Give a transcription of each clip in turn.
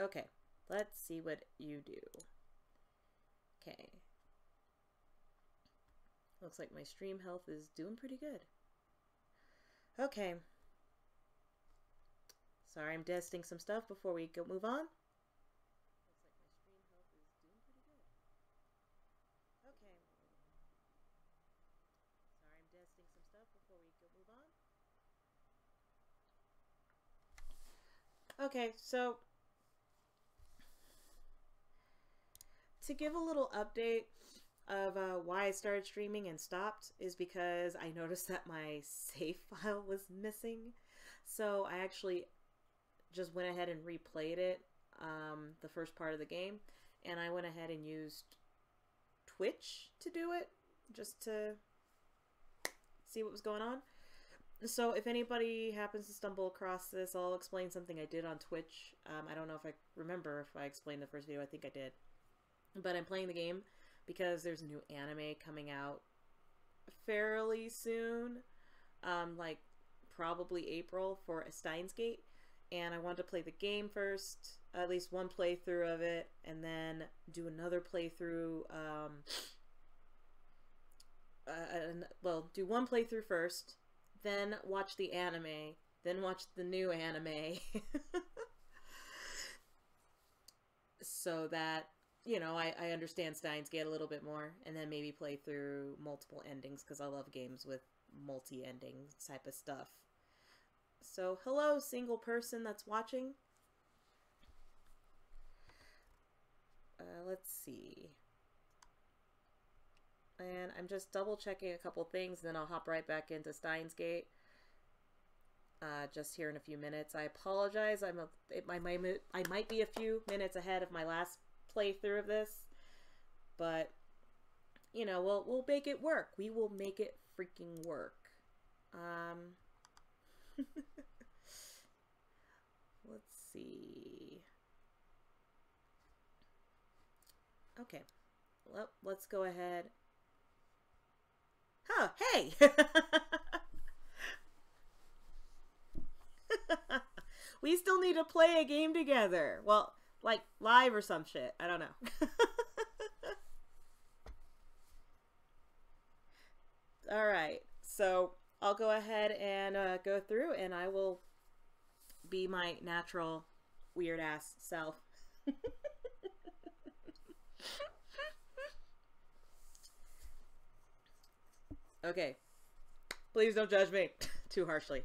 Okay, let's see what you do. Okay. Looks like my stream health is doing pretty good. Okay. Sorry, I'm testing some stuff before we move on. Looks like my stream health is doing pretty good. Okay. Sorry, I'm testing some stuff before we move on. Okay, so to give a little update of why I started streaming and stopped is because I noticed that my save file was missing. So I actually just went ahead and replayed it, the first part of the game, and I went ahead and used Twitch to do it, just to see what was going on. So if anybody happens to stumble across this, I'll explain something I did on Twitch. I don't know if I remember if I explained the first video. I think I did. But I'm playing the game because there's a new anime coming out fairly soon, like probably April, for Steins Gate, and I wanted to play the game first, at least one playthrough of it, and then do another playthrough, well, do one playthrough first, then watch the anime, then watch the new anime, so that, you know, I understand Steins Gate a little bit more, and then maybe play through multiple endings, because I love games with multi-ending type of stuff. So, hello, single person that's watching. Let's see. And I'm just double checking a couple things, then I'll hop right back into Steins Gate. Just here in a few minutes. I apologize. I might be a few minutes ahead of my last playthrough of this, but you know, we'll make it work. We will make it freaking work. Let's see. Okay. Well, let's go ahead. Huh, hey! We still need to play a game together. Well, like live or some shit. I don't know. Alright, so I'll go ahead and go through, and I will be my natural weird ass self. Okay, please don't judge me too harshly.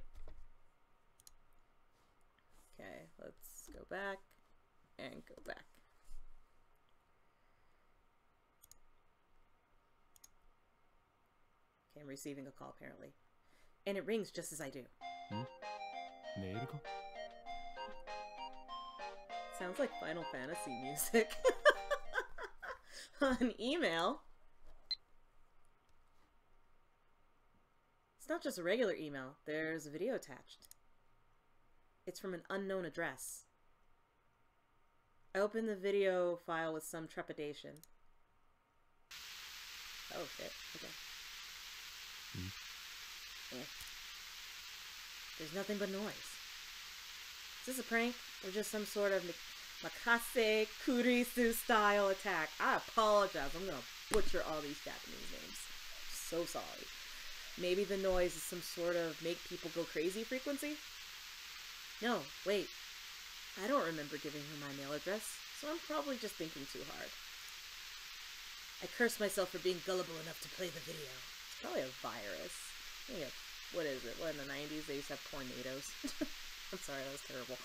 Okay, let's go back and go back. Okay, I'm receiving a call apparently. And it rings just as I do. Sounds like Final Fantasy music. An email? It's not just a regular email. There's a video attached. It's from an unknown address. I opened the video file with some trepidation. Oh shit, okay. Yeah. There's nothing but noise. Is this a prank? Or just some sort of Makase Kurisu style attack? I apologize. I'm gonna butcher all these Japanese names. So sorry. Maybe the noise is some sort of make people go crazy frequency? No, wait. I don't remember giving her my mail address, so I'm probably just thinking too hard. I curse myself for being gullible enough to play the video. It's probably a virus. Yeah, what is it? What, in the 90s they used to have tornadoes? I'm sorry, that was terrible.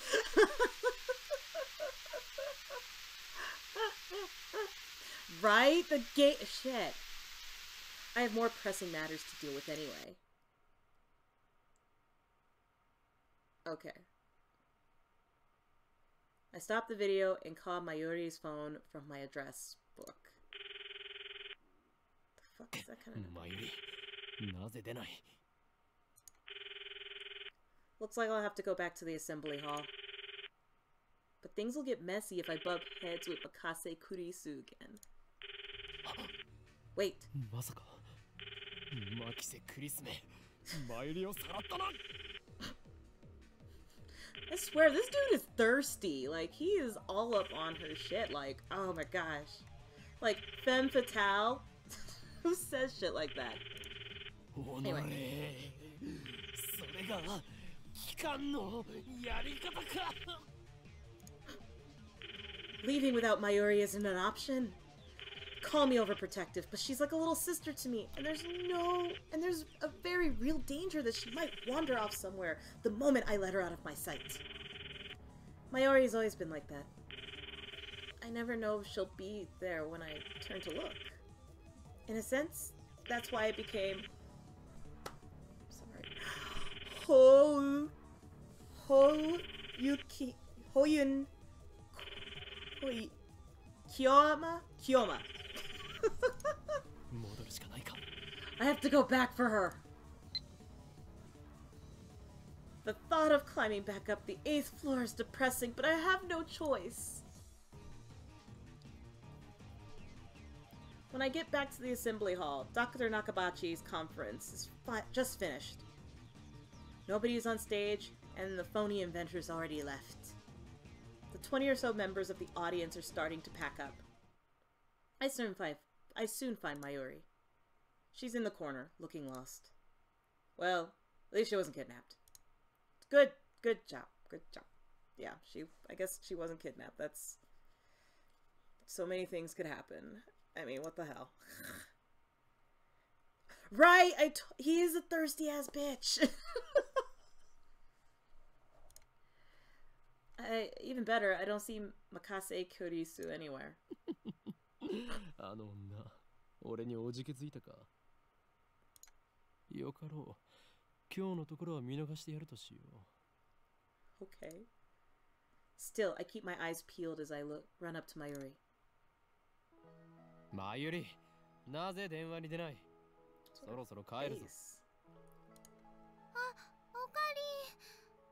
Right? The gate. Shit. I have more pressing matters to deal with anyway. Okay. I stopped the video and called Mayuri's phone from my address book. The fuck is that kind of... Mayuri, looks like I'll have to go back to the assembly hall. But things will get messy if I bump heads with Makase Kurisu again. Wait. I swear, this dude is thirsty. Like, he is all up on her shit. Like, oh my gosh. Like, femme fatale? Who says shit like that? Anyway. Leaving without Mayuri isn't an option. Call me overprotective, but she's like a little sister to me, and there's a very real danger that she might wander off somewhere the moment I let her out of my sight. Mayuri's always been like that. I never know if she'll be there when I turn to look. In a sense, that's why I became... Sorry. Kiyoma. I have to go back for her. The thought of climbing back up the 8th floor is depressing, but I have no choice. When I get back to the assembly hall, Dr. Nakabachi's conference is just finished. Nobody's on stage, and the phony inventor's already left. The 20 or so members of the audience are starting to pack up. I soon find Mayuri. She's in the corner, looking lost. Well, at least she wasn't kidnapped. Good job. Yeah, I guess she wasn't kidnapped. That's... So many things could happen. I mean, what the hell? Right! He is a thirsty-ass bitch! Even better, I don't see Makase Kurisu anywhere. Okay. Still, I keep my eyes peeled as I run up to Mayuri. Mayuri, なぜ電話に出ない？そろそろ帰るぞ。あ、おかり。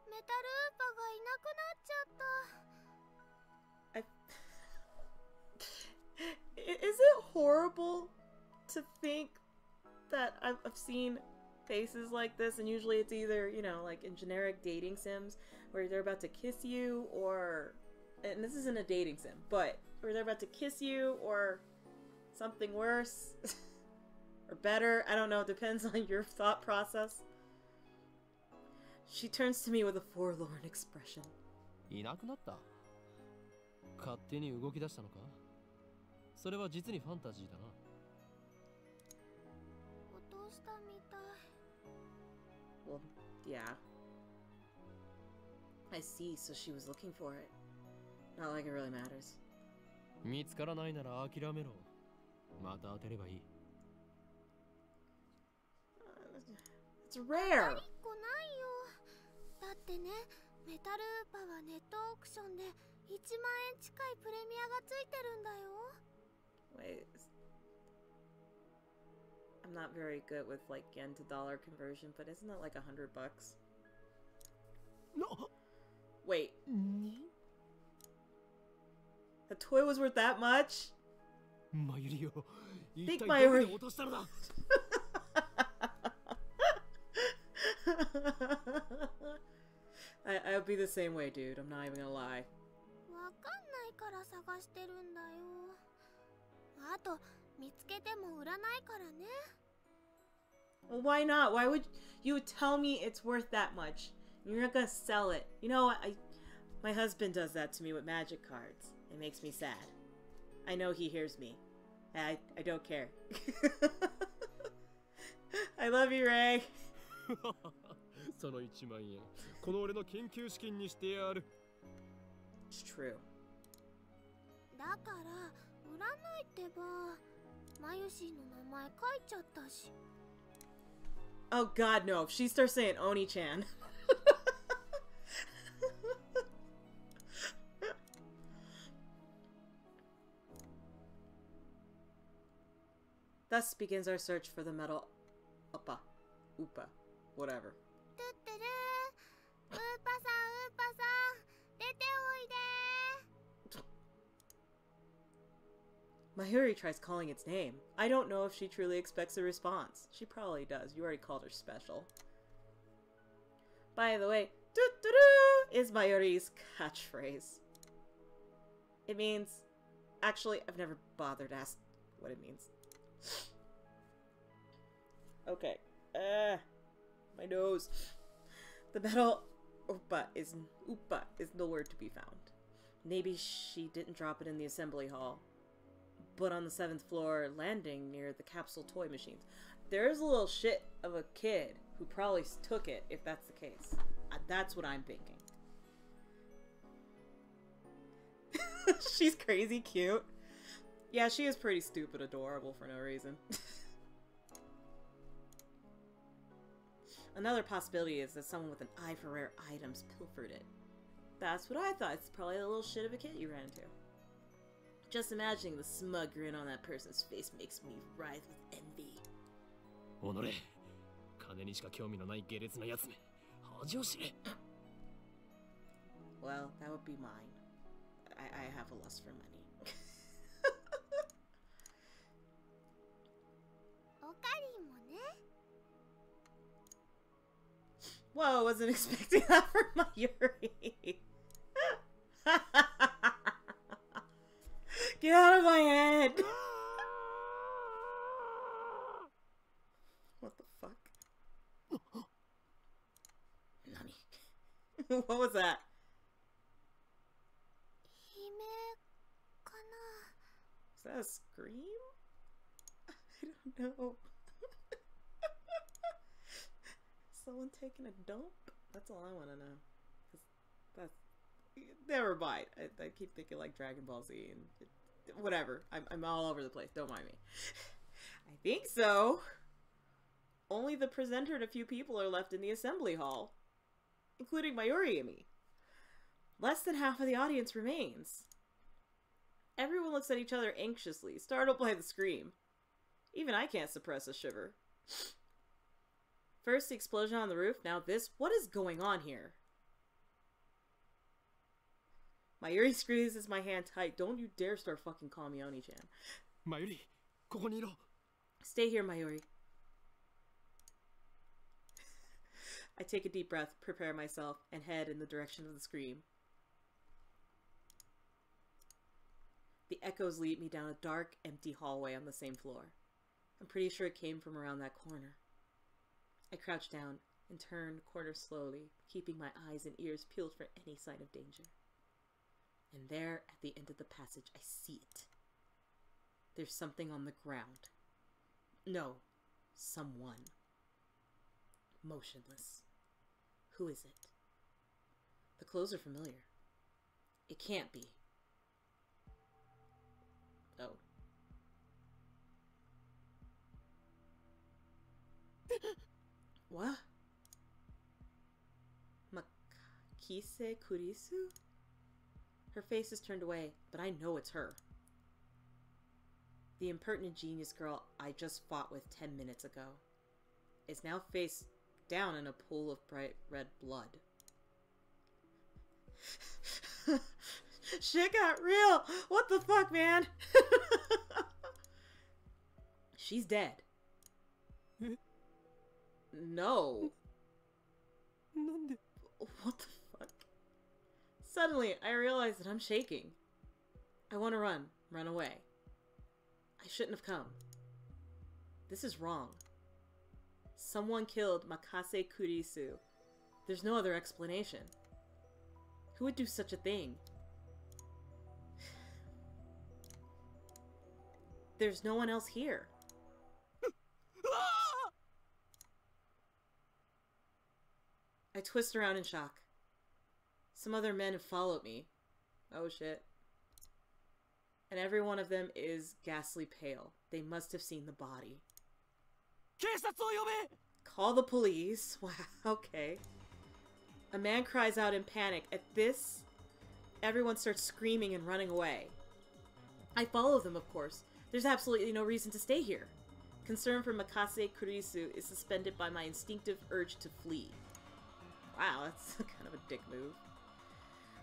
メタルウーパがいなくなっちゃった。Is it horrible to think that I've seen faces like this, and usually it's either, you know, like in generic dating sims where they're about to kiss you, or, and this isn't a dating sim, but where they're about to kiss you, or something worse or better. I don't know, it depends on your thought process. She turns to me with a forlorn expression. いなくなった？勝手に動き出したのか？それは実にファンタジーだな。落としたみたい。Well, yeah. I see, so she was looking for it. Not like it really matters. 見つからないなら諦めろ。また当てればいい。It's rare. 1個ないよ。だってね、メタルウーパはネットオークションで1万円近いプレミアがついてるんだよ。Wait. I'm not very good with like yen to dollar conversion, but isn't that like $100? No. Wait. The toy was worth that much? Think Mayuri. I'll be the same way, dude. I'm not even gonna lie. わかんないから探してるんだよ。あと見つけても売らないからね。Well, why not? Why would you tell me it's worth that much? You're not gonna sell it. You know what? My husband does that to me with magic cards. It makes me sad. I know he hears me. I don't care. I love you, Ray. その1万円、この俺の研究資金にしてやる。It's true. だから売らないってば。マユシーの名前書いちゃったし。Oh God, no! If she starts saying Oni-chan. Thus begins our search for the metal Upa, whatever. トゥッテルー、ウーパさん、ウーパさん、出ておいで。 Mayuri tries calling its name. I don't know if she truly expects a response. She probably does. You already called her special. By the way, is Mayuri's catchphrase. It means... Actually, I've never bothered to ask what it means. Okay. My nose. The metal Upa is nowhere to be found. Maybe she didn't drop it in the assembly hall, but on the 7th floor landing near the capsule toy machines. There's a little shit of a kid who probably took it, if that's the case. That's what I'm thinking. She's crazy cute. Yeah, she is pretty stupid adorable for no reason. Another possibility is that someone with an eye for rare items pilfered it. That's what I thought. It's probably a little shit of a kid you ran into. Just imagining the smug grin on that person's face makes me writhe with envy. おのれ、金にしか興味のない下劣な奴め、恥を知れ。 Well, that would be mine. I have a lust for money. Whoa, wasn't expecting that from Mayuri. Get out of my head! What the fuck? Nani? What was that? Is that a scream? I don't know. Someone taking a dump? That's all I want to know. That's... Never mind. I keep thinking like Dragon Ball Z and... whatever. I'm all over the place. Don't mind me. I think so. Only the presenter and a few people are left in the assembly hall. Including Mayuri and me. Less than half of the audience remains. Everyone looks at each other anxiously, startled by the scream. Even I can't suppress a shiver. First the explosion on the roof, now this. What is going on here? Mayuri squeezes my hand tight. Don't you dare start fucking calling me Oni-chan. Mayuri, ここにいろ. Stay here, Mayuri. I take a deep breath, prepare myself, and head in the direction of the scream. The echoes lead me down a dark, empty hallway on the same floor. I'm pretty sure it came from around that corner. I crouch down and turn the corner slowly, keeping my eyes and ears peeled for any sign of danger. And there, at the end of the passage, I see it. There's something on the ground. No, someone. Motionless. Who is it? The clothes are familiar. It can't be. Oh. What? Makise Kurisu? Her face is turned away, but I know it's her. The impertinent genius girl I just fought with 10 minutes ago is now face down in a pool of bright red blood. Shit got real! What the fuck, man? She's dead. No. What the fuck? Suddenly, I realize that I'm shaking. I want to run away. I shouldn't have come. This is wrong. Someone killed Makase Kurisu. There's no other explanation. Who would do such a thing? There's no one else here. I twist around in shock. Some other men have followed me. Oh shit. And every one of them is ghastly pale. They must have seen the body. Call the police. Wow, okay. A man cries out in panic. At this, everyone starts screaming and running away. I follow them, of course. There's absolutely no reason to stay here. Concern for Makase Kurisu is suspended by my instinctive urge to flee. Wow, that's kind of a dick move.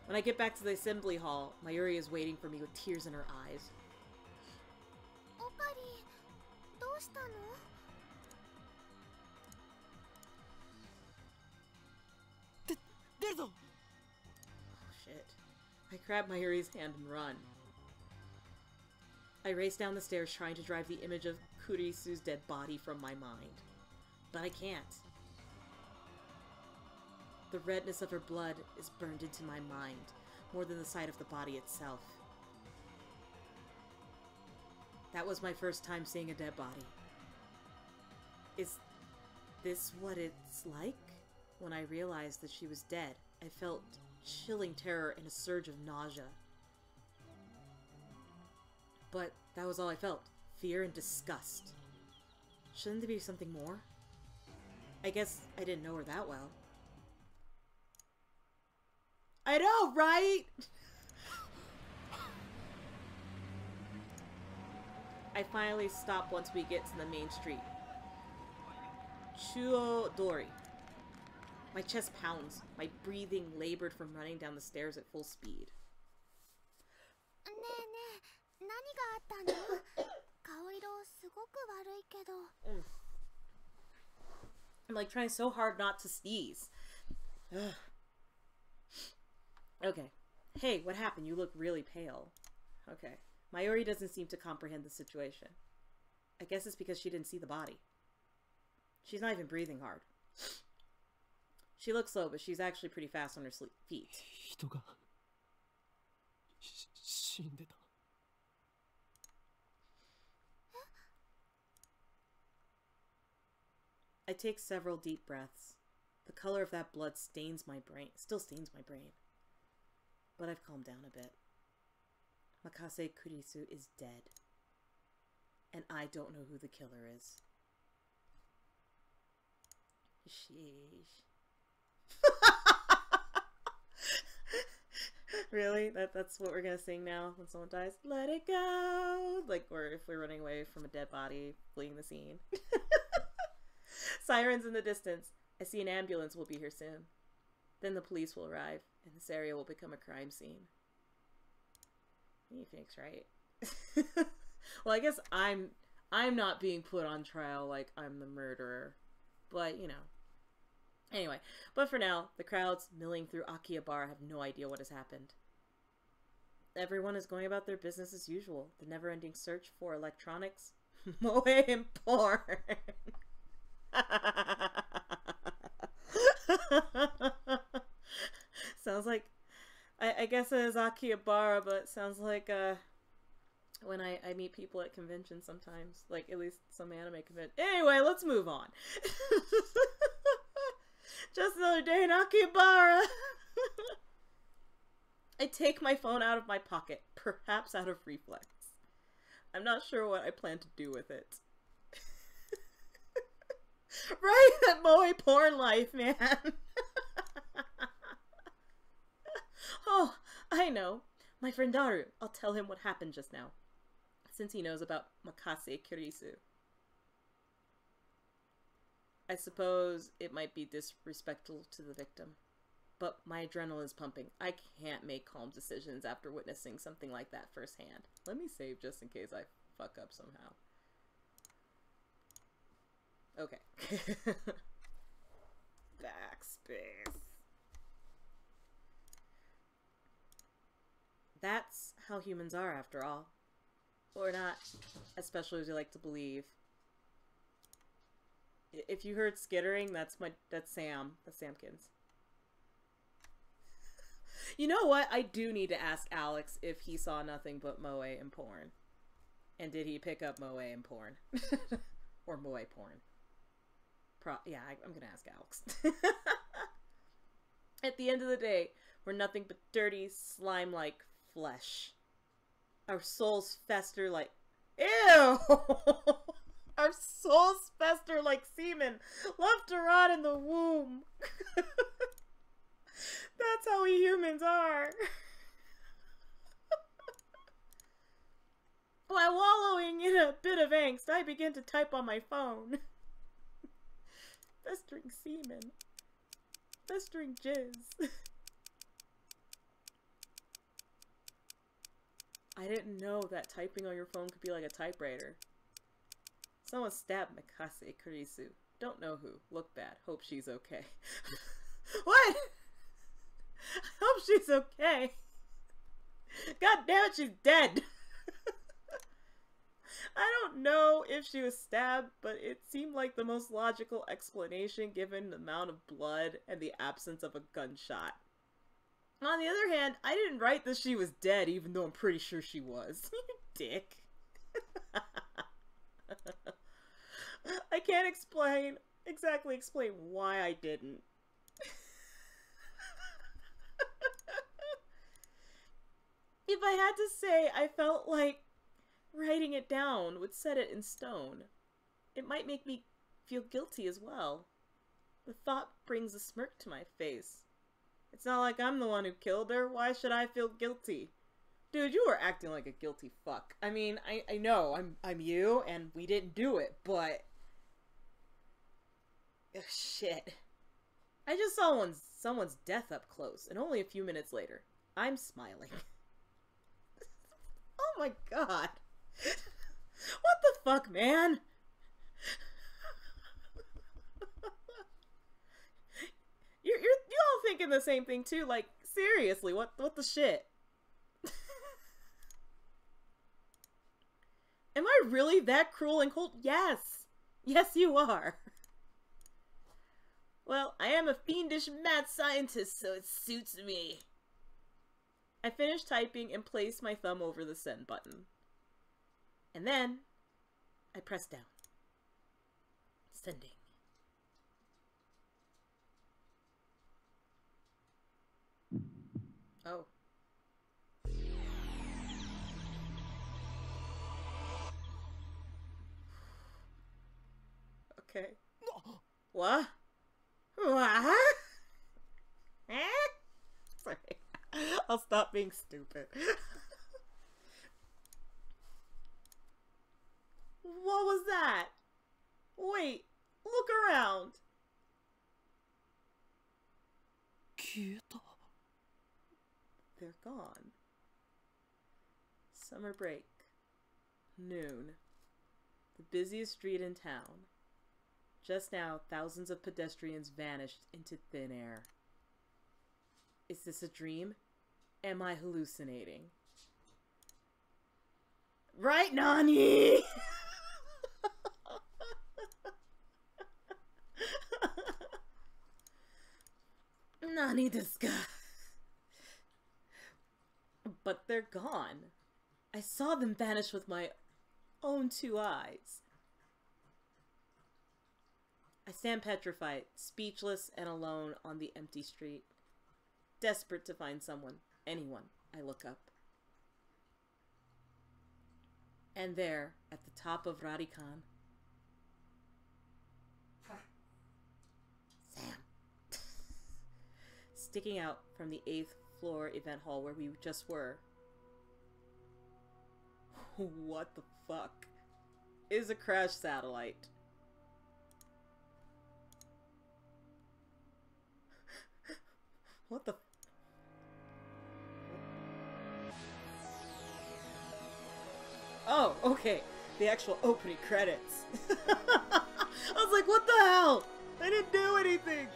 When I get back to the assembly hall, Mayuri is waiting for me with tears in her eyes. Okari, どうしたの? I grab Mayuri's hand and run. I race down the stairs trying to drive the image of Kurisu's dead body from my mind. But I can't. The redness of her blood is burned into my mind, more than the sight of the body itself. That was my first time seeing a dead body. Is this what it's like? When I realized that she was dead, I felt chilling terror and a surge of nausea. But that was all I felt. Fear and disgust. Shouldn't there be something more? I guess I didn't know her that well. I know, right? I finally stop once we get to the main street. Chuo-dori. My chest pounds, my breathing labored from running down the stairs at full speed. I'm like trying so hard not to sneeze. Ugh. Okay. Hey, what happened? You look really pale. Okay. Mayuri doesn't seem to comprehend the situation. I guess it's because she didn't see the body. She's not even breathing hard. She looks slow, but she's actually pretty fast on her feet. I take several deep breaths. The color of that blood stains my brain. Still stains my brain. But I've calmed down a bit. Makase Kurisu is dead. And I don't know who the killer is. Sheesh. Really? That's what we're gonna sing now when someone dies? Let it go! Like, or if we're running away from a dead body, fleeing the scene. Sirens in the distance. I see an ambulance will be here soon. Then the police will arrive, and this area will become a crime scene. You think, right? Well, I guess I'm not being put on trial like I'm the murderer. But, you know. Anyway, but for now, the crowds milling through Akihabara have no idea what has happened. Everyone is going about their business as usual. The never-ending search for electronics, moe, and porn. Sounds like, I guess it is Akihabara, but sounds like when I meet people at conventions sometimes, like at least some anime convention. Anyway, let's move on. Just another day in Akihabara. I take my phone out of my pocket, perhaps out of reflex. I'm not sure what I plan to do with it. Right? That moe porn life, man. Oh, I know. My friend Daru. I'll tell him what happened just now. Since he knows about Makase Kurisu. I suppose it might be disrespectful to the victim. But my adrenaline is pumping. I can't make calm decisions after witnessing something like that firsthand. Let me save just in case I fuck up somehow. Okay. Backspace. That's how humans are, after all. Or not, especially as you like to believe. If you heard skittering, that's Sam. That's Samkins. You know what? I do need to ask Alex if he saw nothing but moe and porn. And did he pick up moe and porn? Or moe porn. Yeah, I'm gonna ask Alex. At the end of the day, we're nothing but dirty, slime-like flesh. Our souls fester like... Ew! Our souls fester like semen, left to rot in the womb. That's how we humans are. While wallowing in a bit of angst, I begin to type on my phone. Festering semen. Festering jizz. I didn't know that typing on your phone could be like a typewriter. Someone stabbed Makase Kurisu. Don't know who. Look bad. Hope she's okay. What? Hope she's okay. God damn it, she's dead! I don't know if she was stabbed, but it seemed like the most logical explanation given the amount of blood and the absence of a gunshot. On the other hand, I didn't write that she was dead, even though I'm pretty sure she was. You dick. I can't exactly explain why I didn't. If I had to say, I felt like writing it down would set it in stone. It might make me feel guilty as well. The thought brings a smirk to my face. It's not like I'm the one who killed her. Why should I feel guilty? Dude, you were acting like a guilty fuck. I mean, I know I'm you, and we didn't do it, but... Ugh, shit. I just saw someone's death up close, and only a few minutes later, I'm smiling. Oh my god. What the fuck, man? You all thinking the same thing too, like, seriously, what the shit? Am I really that cruel and cold? Yes! Yes, you are! Well, I am a fiendish mad scientist, so it suits me. I finished typing and placed my thumb over the send button. And then, I pressed down. Sending. Oh. Okay. What? What? Sorry. I'll stop being stupid. What was that? Wait, look around. 消えた。 They're gone. Summer break. Noon. The busiest street in town. Just now, thousands of pedestrians vanished into thin air. Is this a dream? Am I hallucinating? Right, Nani? Nani desu ka? But they're gone. I saw them vanish with my own two eyes. I stand petrified, speechless and alone on the empty street, desperate to find someone, anyone. I look up. And there, at the top of Radikan, Sam. Sticking out from the 8th floor event hall where we just were. What the fuck? Is a crashed satellite. What the? Oh, okay. The actual opening credits. I was like, what the hell? I didn't do anything.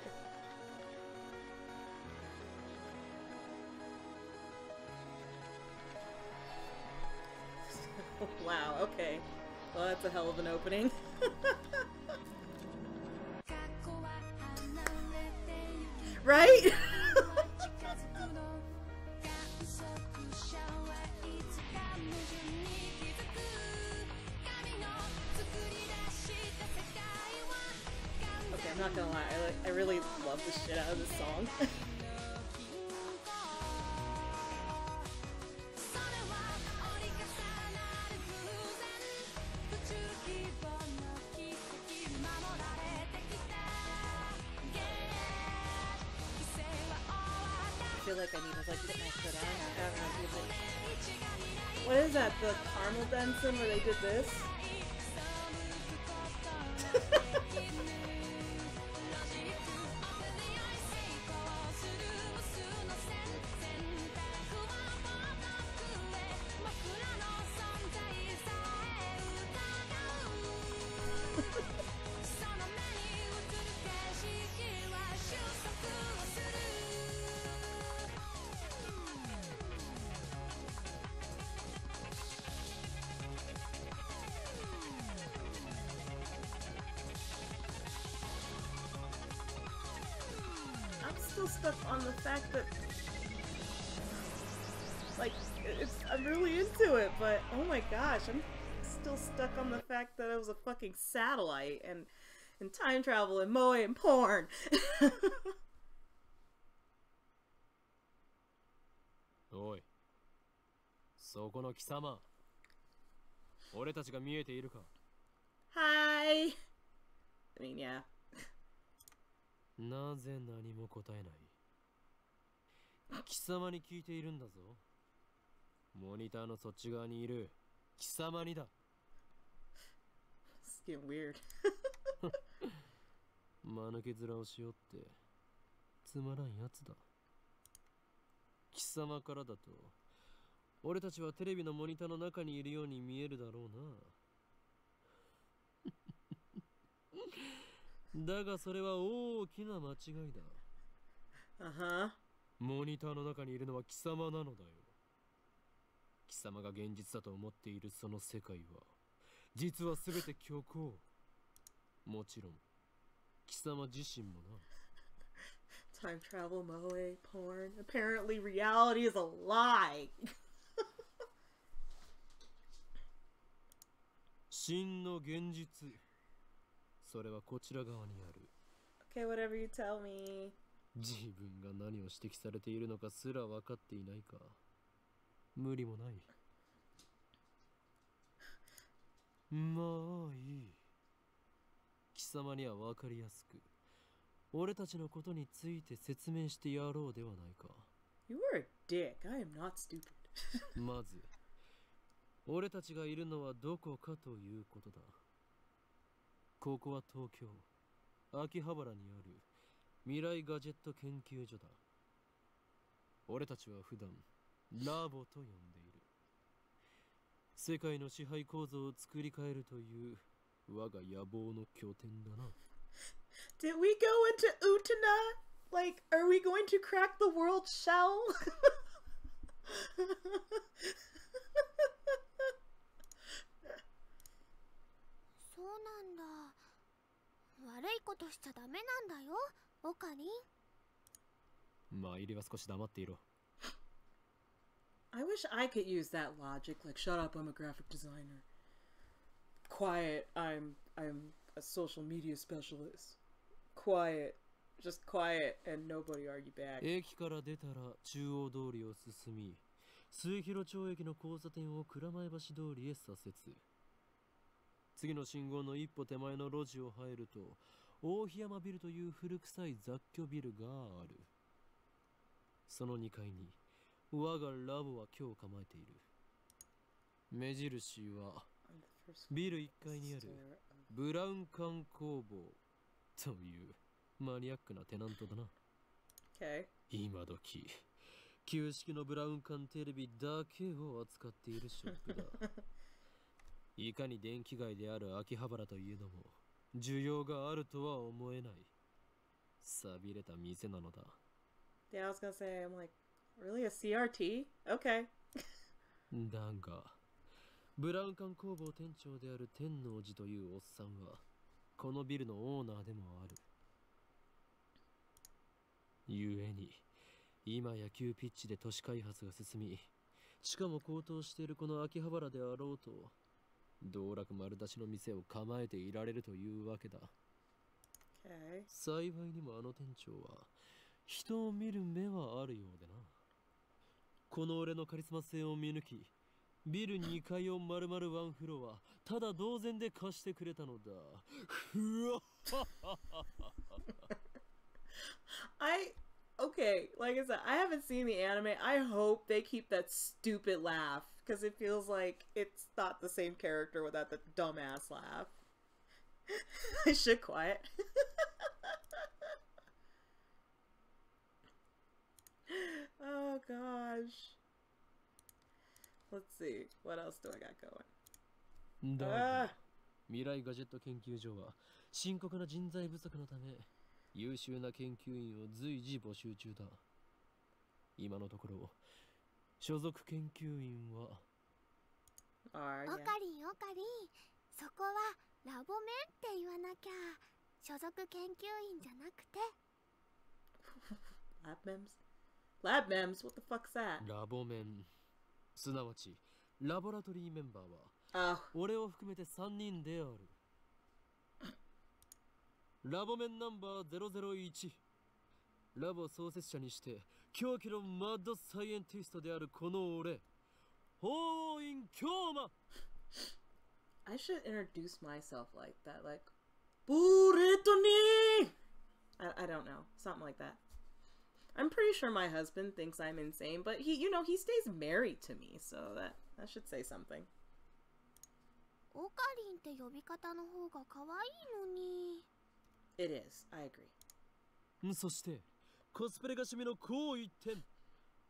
Wow, okay. Well, that's a hell of an opening. Right? Okay, I'm not gonna lie, I really love the shit out of this song. I feel like I need to like put my foot on. What is that? The caramel dancing where they did this? stuck on the fact that, like, I'm really into it, but oh my gosh, I'm still stuck on the fact that it was a fucking satellite and time travel and moe and porn. おい、そこの貴様、俺たちが見えているか？ Hi. I mean, yeah. なぜ何も答えない？貴様に聞いているんだぞ。モニターのそっち側にいる貴様にだ。It's getting weird. 間抜け面をしようってつまらんやつだ。貴様からだと俺たちはテレビのモニターの中にいるように見えるだろうな。だがそれは大きな間違いだ。モニターの中にいるのは貴様なのだよ。貴様が現実だと思っているその世界は実は全て虚構。もちろん貴様自身もな。Time travel, moe, porn. Apparently reality is a lie. 真の現実、それはこちら側にある。 Okay, whatever you tell me. 自分が何を指摘されているのかすら分かっていないか。無理もない。まあいい。貴様には分かりやすく俺たちのことについて説明してやろうではないか。 You are a dick. I am not stupid. まず俺たちがいるのはどこかということだ。ここは東京秋葉原にある未来ガジェット研究所だ。俺たちは普段ラボと呼んでいる。世界の支配構造を作り変えるという我が野望の拠点だな。Did we go into Utana? Like, are we going to crack the world shell? そうなんだ。悪いことしちゃダメなんだよ、オカリン。まあ入りは少し黙っていろ。I wish I could use that logic. Like, shut up, I'm a graphic designer. Quiet, I'm a social media specialist. Quiet, just quiet, and nobody argue back. 駅から出たら中央通りを進み、末広町駅の交差点を蔵前橋通りへ左折。次の信号の一歩手前の路地を入ると、大檜山ビルという古臭い雑居ビルがある。その2階に我がラボは今日構えている。目印はビル1階にあるブラウン管工房というマニアックなテナントだな。Okay. 今時旧式のブラウン管テレビだけを扱っているショップだ。いかに電気街である秋葉原といえども需要があるとは思えない寂れた店なのだ。 Yeah, I was gonna say, I'm like, really a CRT? Okay. だがブラウン管工房店長である天王寺というおっさんはこのビルのオーナーでもある。ゆえに今野球ピッチで都市開発が進み、しかも高騰しているこの秋葉原であろうと道楽丸出しの店を構えていられるというわけだ。 Okay. 幸いにもあの店長は人を見る目はあるようでな。この俺のカリスマ性を見抜きビル2階を丸々ワンフロアただ同然で貸してくれたのだ。ふわOkay, like I said, I haven't seen the anime. I hope they keep that stupid laugh because it feels like it's not the same character without the dumbass laugh. I should quiet. Oh gosh. Let's see. What else do I got going? だが未来ガジェット研究所は深刻な人材不足のため優秀な研究員を随時募集中だ。今のところ所属研究員はオカリンオカリン、そこはラボメンって言わなきゃ。所属研究員じゃなくて。Lab mems? Lab mems? What the fuck's that? ラボメン、すなわちラボラトリーメンバーは Oh. 俺を含めて3人である。ラボメンナンバー001、ラボ創設者にして狂気のマッドサイエンティストであるこの俺、法院京馬。 I should introduce myself like that, like Buretoni! I don't know, something like that. I'm pretty sure my husband thinks I'm insane, but he stays married to me, so that should say something. オカリンって呼び方の方が可愛いのに。It is, I agree. そしてコスプレが趣味の高一点、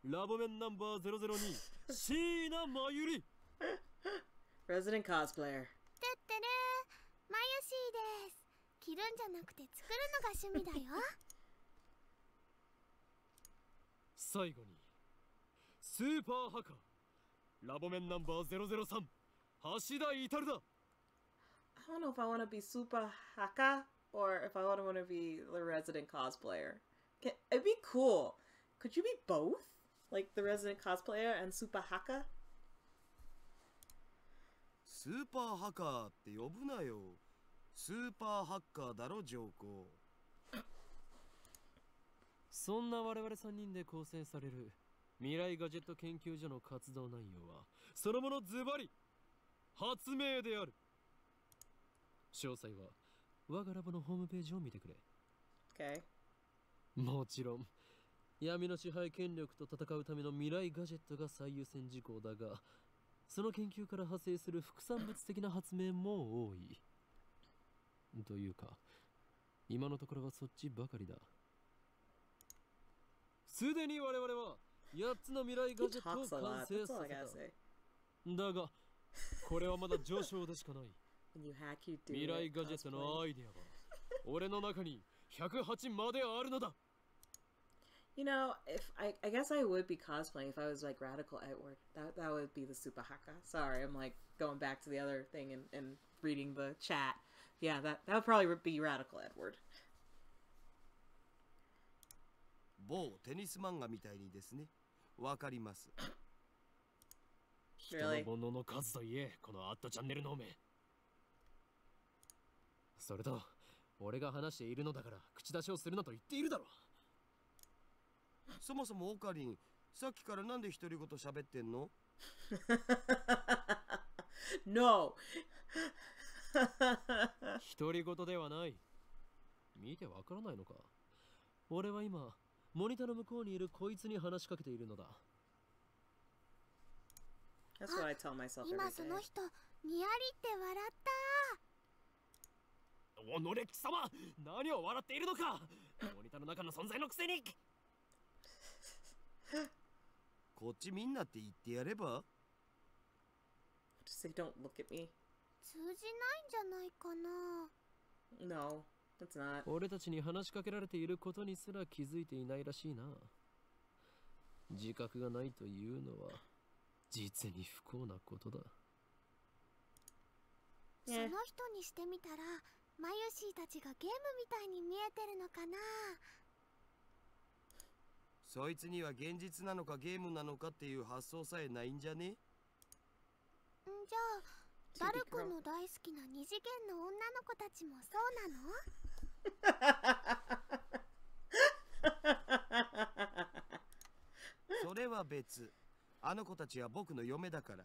ラボメンナンバー002、椎名真由里。 Resident cosplayer. てってれー、マユシーです。着るんじゃなくて作るのが趣味だよ。最後にスーパーハカー、ラボメンナンバー003、橋田至だ。 I don't know if I want to be super haka or if I want to be the resident cosplayer. It'd be cool. Could you be both? Like the resident cosplayer and super haka? スーパーハカーって呼ぶなよ。スーパーハッカーだろ、ジョーコ。そんな我々3人で構成される未来ガジェット研究所の活動内容はそのものズバリ発明である。詳細は我がラボのホームページを見てくれ。 Okay. もちろん闇の支配権力と戦うための未来ガジェットが最優先事項だが、その研究から派生する副産物的な発明も多い。というか今のところはそっちばかりだ。すでに我々は8つの未来ガジェットを He talks a 完 lot. 成 That's さ all I せ gotta た。 say. だがこれはまだ序章でしかない。 When you hack, you do 未来 it. ガジェット Cosplay. のアイデアは俺の中に108まであるのだ。 You know, I guess I would be cosplaying if I was like Radical Edward. That would be the super haka. Sorry, I'm like going back to the other thing and reading the chat. Yeah, that would probably be Radical Edward. 某テニス漫画みたいにですね。わかります。人の煩悩の数といえ、このアットチャンネルの目。それと俺が話しているのだから口出しをするなと言っているだろ。そもそもオカリン、さっきからなんで独り言喋ってんの？ No. 独り言ではない。見てわからないのか。俺は今モニターの向こうにいるこいつに話しかけているのだ。 That's what I tell myself 今 every そ day. の人にやりって笑った。おのれ貴様、何を笑っているのか。モニターの中の存在のくせに。こっちみんなって言ってやれば？ Just say don't look at me. 通じないんじゃないかな。 No, it's not. 俺たちに話しかけられていることにすら気づいていないらしいな。自覚がないというのは実に不幸なことだ。その人にしてみたらマユシーたちがゲームみたいに見えてるのかな。そいつには現実なのかゲームなのかっていう発想さえないんじゃね？んじゃあダル君の大好きな二次元の女の子たちもそうなの？それは別。あの子たちは僕の嫁だから。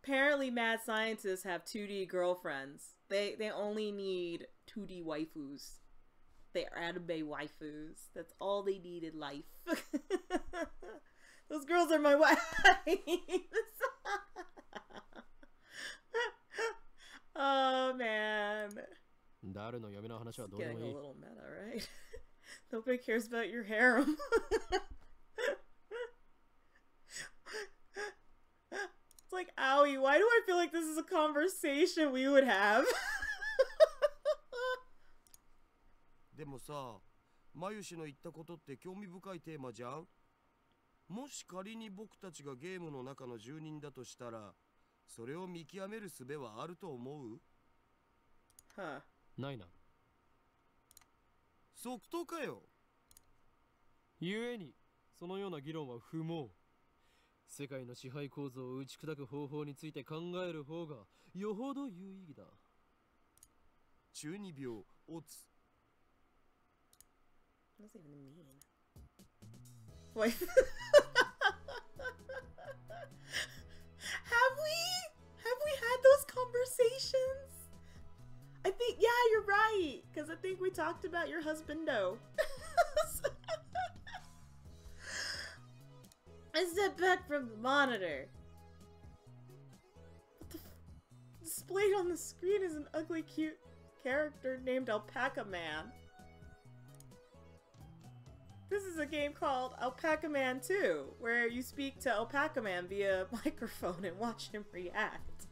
Apparently, mad scientists have 2D girlfriends. They only need 2D waifus. They're anime waifus. That's all they need in life. Those girls are my wives. Oh man. 誰の嫁の話は It's どうで getting も a いい。 little meta, right? Nobody cares about your harem. It's like, owie, why do I feel like this is a conversation we would have? でもさ、マユシの言ったことって興味深いテーマじゃん。もし仮に僕たちがゲームの中の住人だとしたら、それを見極める術はあると思う？ Huh. ないな。即答かよ。故にそのような議論は不毛。世界の支配構造を打ち砕く方法について考える方がよほど有意義だ。中二病オツ。 What does that even mean? Wait. Have we had those conversations? I think, yeah, you're right. Because I think we talked about your husbando. I stepped back from the monitor. What the displayed on the screen is an ugly, cute character named Alpaca Man. This is a game called Alpaca Man 2, where you speak to Alpaca Man via microphone and watch him react.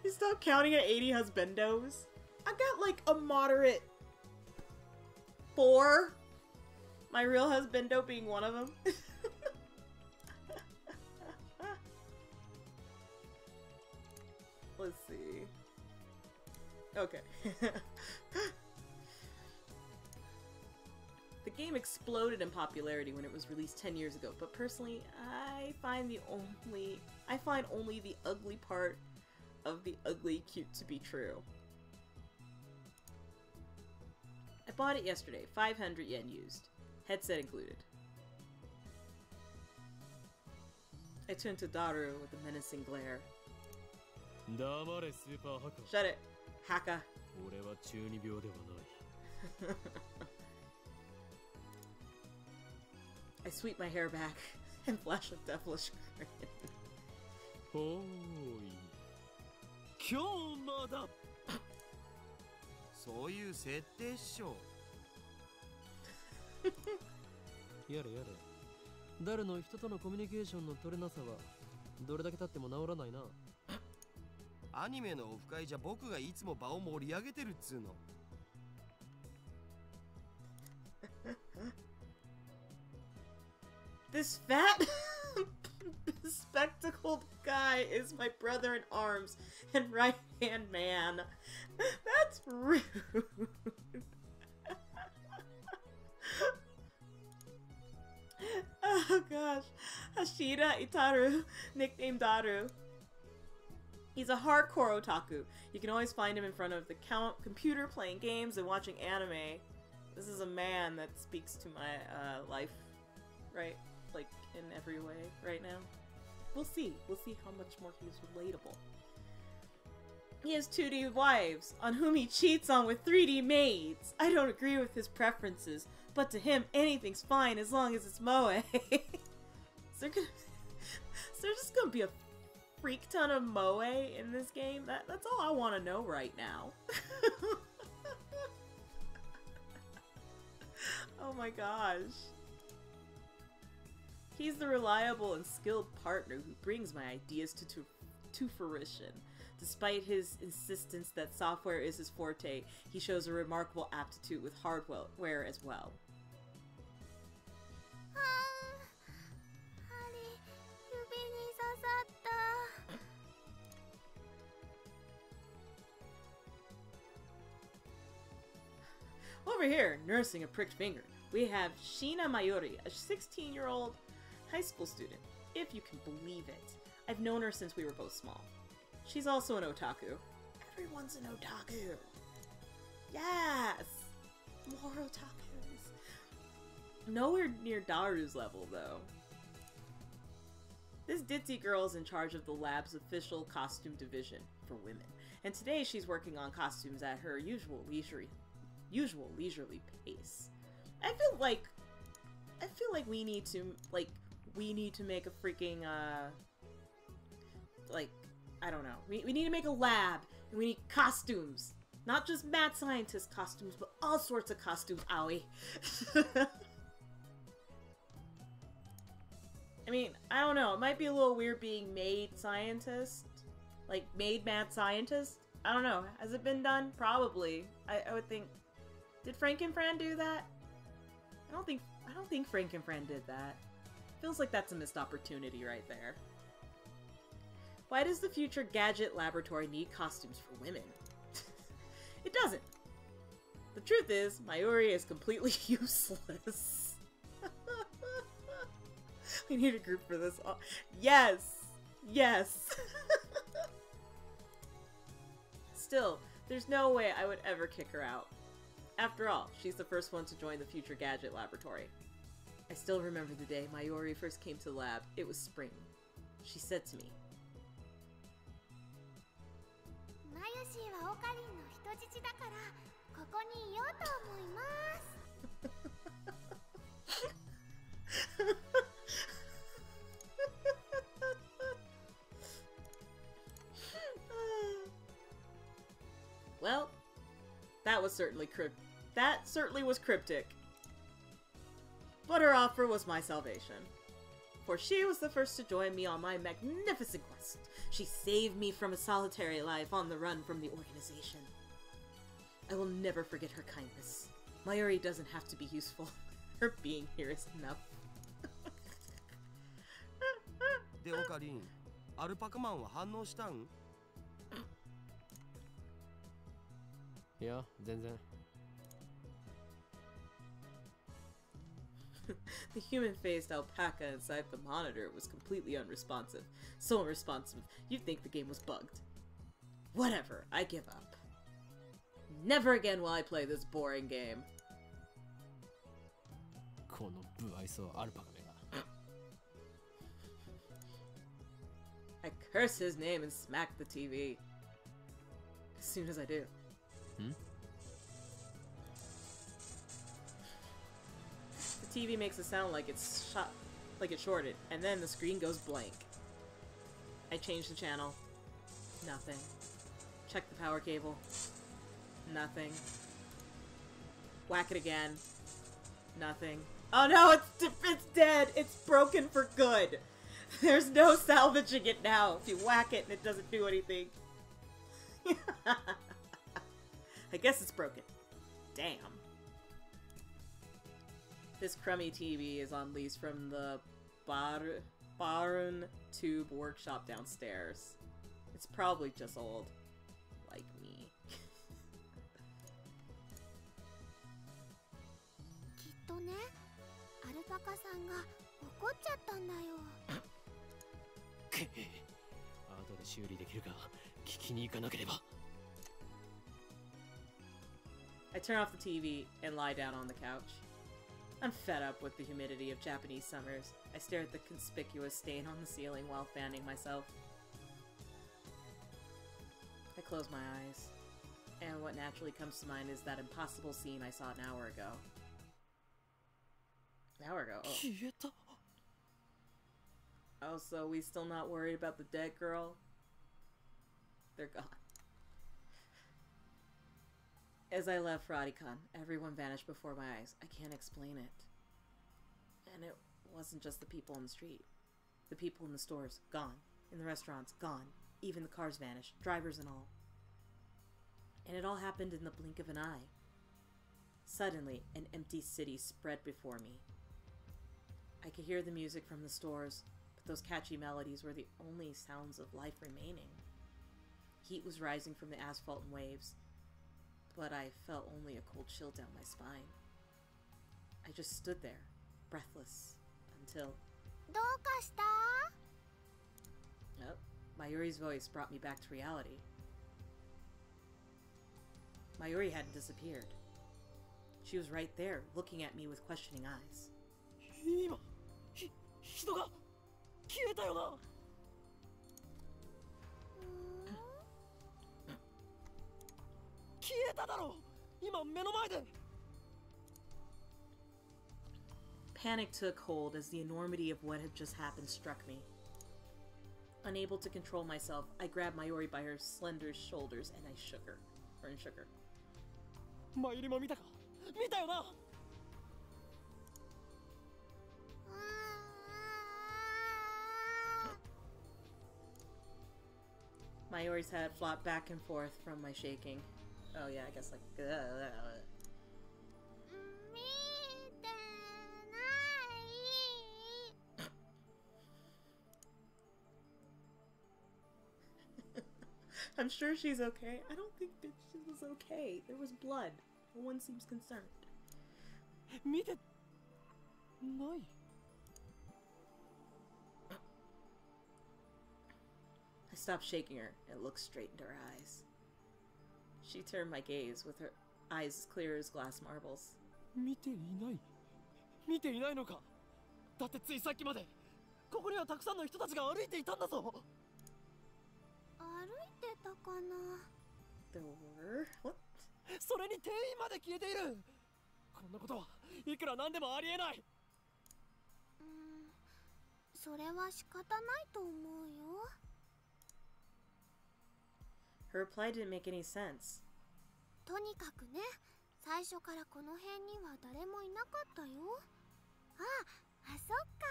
You stop counting at 80 husbandos? I got like a moderate 4. My real husbando being one of them. Let's see. Okay. The game exploded in popularity when it was released 10 years ago, but personally, I find only the ugly part of the ugly cute to be true. I bought it yesterday, 500 yen used. Headset included. I turned to Daru with a menacing glare. 黙れスーパーハカ。 Shut it, Haka. 俺は中二病ではない。I sweep my hair back and flash a devilish grin. おーい。今日まだ。そういう設定っしょ。やれやれ。誰の人とのコミュニケーションの取れなさはどれだけ経っても治らないな。アニメのオフ会じゃ僕がいつも場を盛り上げてるっつうの。This fat, bespectacled guy is my brother in arms and right-hand man. That's rude. Oh gosh. Hashida Itaru, nicknamed Daru. He's a hardcore otaku. You can always find him in front of the computer playing games and watching anime. This is a man that speaks to my life, right? Like, in every way right now. We'll see. We'll see how much more he's relatable. He has 2D wives, on whom he cheats on with 3D maids. I don't agree with his preferences, but to him, anything's fine as long as it's moe. So there's just gonna be a freak ton of moe in this game? That's all I want to know right now. Oh my gosh. He's the reliable and skilled partner who brings my ideas to fruition. Despite his insistence that software is his forte, he shows a remarkable aptitude with hardware as well. Over here, nursing a pricked finger, we have Shina Mayuri, a 16-year-old high school student, if you can believe it. I've known her since we were both small. She's also an otaku. Everyone's an otaku. Yes! More otakus. Nowhere near Daru's level, though. This ditzy girl is in charge of the lab's official costume division for women, and today she's working on costumes at her usual leisurely pace. I feel like we need to make a freaking I don't know. We need to make a lab, and we need costumes. Not just mad scientist costumes, but all sorts of costumes, owie. I mean, I don't know. It might be a little weird being made scientist. Like, made mad scientist? I don't know. Has it been done? Probably. I would think... Did Frankenfran do that? I don't think Frankenfran did that. Feels like that's a missed opportunity right there. Why does the future gadget laboratory need costumes for women? It doesn't. The truth is, Mayuri is completely useless. We need a group for this. Yes! Yes! Still, there's no way I would ever kick her out. After all, she's the first one to join the future gadget laboratory. I still remember the day Mayuri first came to the lab. It was spring. She said to me, マユシーはオカリンの人質だからここにいようと思います Well, that certainly was cryptic. But her offer was my salvation. For she was the first to join me on my magnificent quest. She saved me from a solitary life on the run from the organization. I will never forget her kindness. Mayuri doesn't have to be useful. Her being here is enough. でオカリン、アルパカマンは反応したん？いや、全然。The human-faced alpaca inside the monitor was completely unresponsive. So unresponsive, you'd think the game was bugged. Whatever, I give up. Never again will I play this boring game. この不愛想アルパカめが。I curse his name and smack the TV. As soon as I do. The TV makes it sound like it's shorted, and then the screen goes blank. I change the channel. Nothing. Check the power cable. Nothing. Whack it again. Nothing. Oh no, it's dead! It's broken for good! There's no salvaging it now if you whack it and it doesn't do anything. I guess it's broken. Damn. This crummy TV is on lease from the Barun Tube workshop downstairs. It's probably just old. Like me. きっとね、アルパカさんが怒っちゃったんだよ。後で修理できるか聞きに行かなければ。I turn off the TV and lie down on the couch. I'm fed up with the humidity of Japanese summers. I stare at the conspicuous stain on the ceiling while fanning myself. I close my eyes, and what naturally comes to mind is that impossible scene I saw an hour ago. An hour ago? Oh. Oh, so we still not worried about the dead girl? They're gone. As I left Radikan, everyone vanished before my eyes. I can't explain it. And it wasn't just the people on the street. The people in the stores, gone. In the restaurants, gone. Even the cars vanished, drivers and all. And it all happened in the blink of an eye. Suddenly, an empty city spread before me. I could hear the music from the stores, but those catchy melodies were the only sounds of life remaining. Heat was rising from the asphalt and waves, but I felt only a cold chill down my spine. I just stood there, breathless, until... どうかした？ Oh, Mayuri's voice brought me back to reality. Mayuri hadn't disappeared. She was right there, looking at me with questioning eyes. 今、人が消えたよな。消えただろ。今目の前で。Panic took hold as the enormity of what had just happened struck me. Unable to control myself, I grabbed Mayuri by her slender shoulders and I shook her. Mayuri も見たか？見たよな。Mayuri's head flopped back and forth from my shaking. Oh yeah, I guess like... 見てない。I'm sure she's okay. I don't think that she was okay. There was blood. No one seems concerned. 見てない。 I stopped shaking her and looked straight into her eyes. She turned my gaze with her eyes as clear as glass marbles. 見ていない。見ていないのか。だってついさっきまでここにはたくさんの人たちが歩いていたんだぞ。歩いてたかな。 There were? What? それに店員まで消えている。こんなことはいくらなんでもありえない。それは仕方ないと思うよ。 Her reply didn't make any sense. とにかくね、最初からこの辺には誰もいなかったよ。あ、そっか。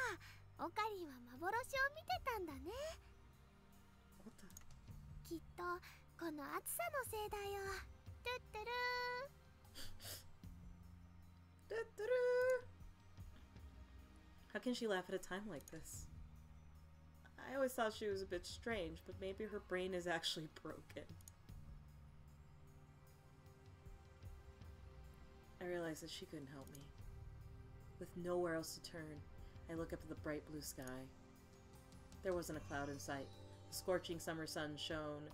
オカリンは幻を見てたんだね。 What the? きっとこの暑さのせいだよ。トゥットゥルー。 How can she laugh at a time like this? I always thought she was a bit strange, but maybe her brain is actually broken. I realized that she couldn't help me. With nowhere else to turn, I look up at the bright blue sky. There wasn't a cloud in sight. The scorching summer sun shone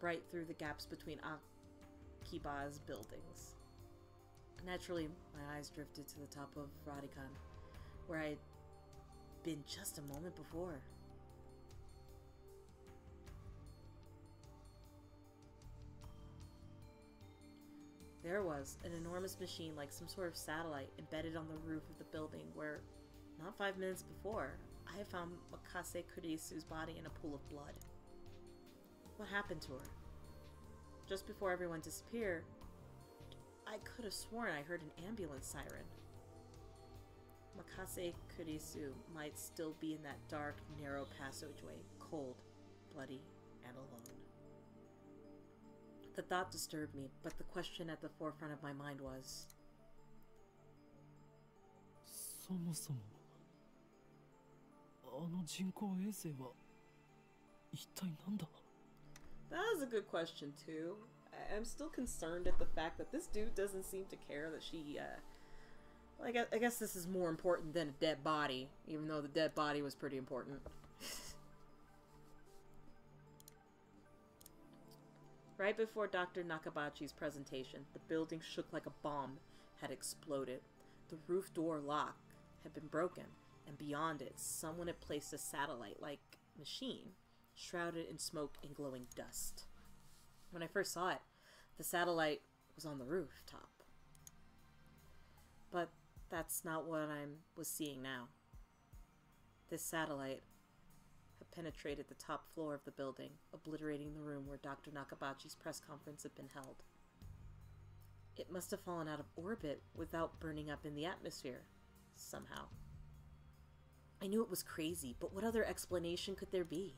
bright through the gaps between Akiba's buildings. Naturally, my eyes drifted to the top of Radikan, where I had been just a moment before. There was an enormous machine like some sort of satellite embedded on the roof of the building where, not 5 minutes before, I had found Makase Kurisu's body in a pool of blood. What happened to her? Just before everyone disappeared, I could have sworn I heard an ambulance siren. Makase Kurisu might still be in that dark, narrow passageway, cold, bloody, and alone. The thought disturbed me, but the question at the forefront of my mind was... そもそもあの人工衛星は一体なんだ。 That is a good question, too. I'm still concerned at the fact that this dude doesn't seem to care that she, I guess this is more important than a dead body, even though the dead body was pretty important. Right before Dr. Nakabachi's presentation, the building shook like a bomb had exploded. The roof door lock had been broken, and beyond it, someone had placed a satellite-like machine, shrouded in smoke and glowing dust. When I first saw it, the satellite was on the rooftop. But that's not what I was seeing now. This satellite had penetrated the top floor of the building, obliterating the room where Dr. Nakabachi's press conference had been held. It must have fallen out of orbit without burning up in the atmosphere, somehow. I knew it was crazy, but what other explanation could there be?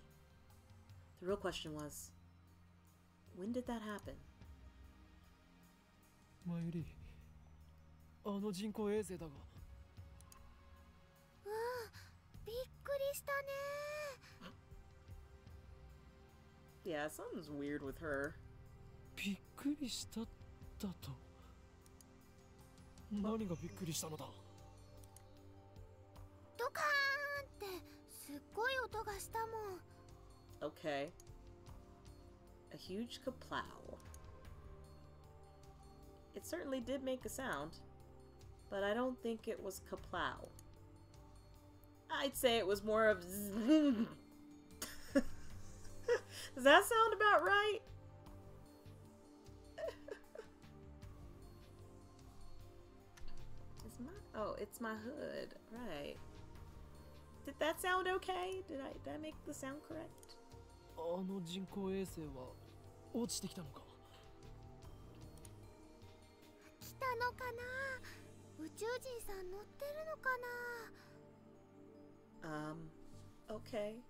The real question was, when did that happen? マユリ、あの人工衛星だが。びっくりしたね。 Yeah, something's weird with her. びっくりしただと。何がびっくりしたのだ。ドカーンってすっごい音がしたもん。 Okay. A huge kaplow. It certainly did make a sound, but I don't think it was kaplow. I'd say it was more of zzz. Does that sound about right? It's my hood, right? Did that sound okay? Did I make the sound correct? あの人工衛星は落ちてきたのか。来たのかな。宇宙人さん乗ってるのかな。Okay.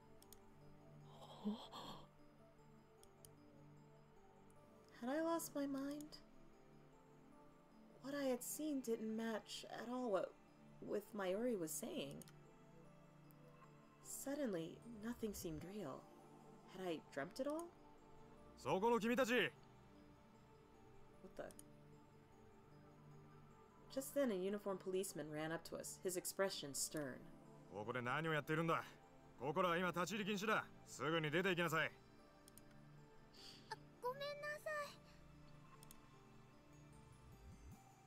Had I lost my mind? What I had seen didn't match at all with Mayuri was saying. Suddenly, nothing seemed real. Had I dreamt it all? そこの君たち。 What the? Just then, a uniformed policeman ran up to us, his expression stern. ここで何をやっているんだ。ここらは今立ち入り禁止だ。すぐに出て行きなさい。ごめんなさ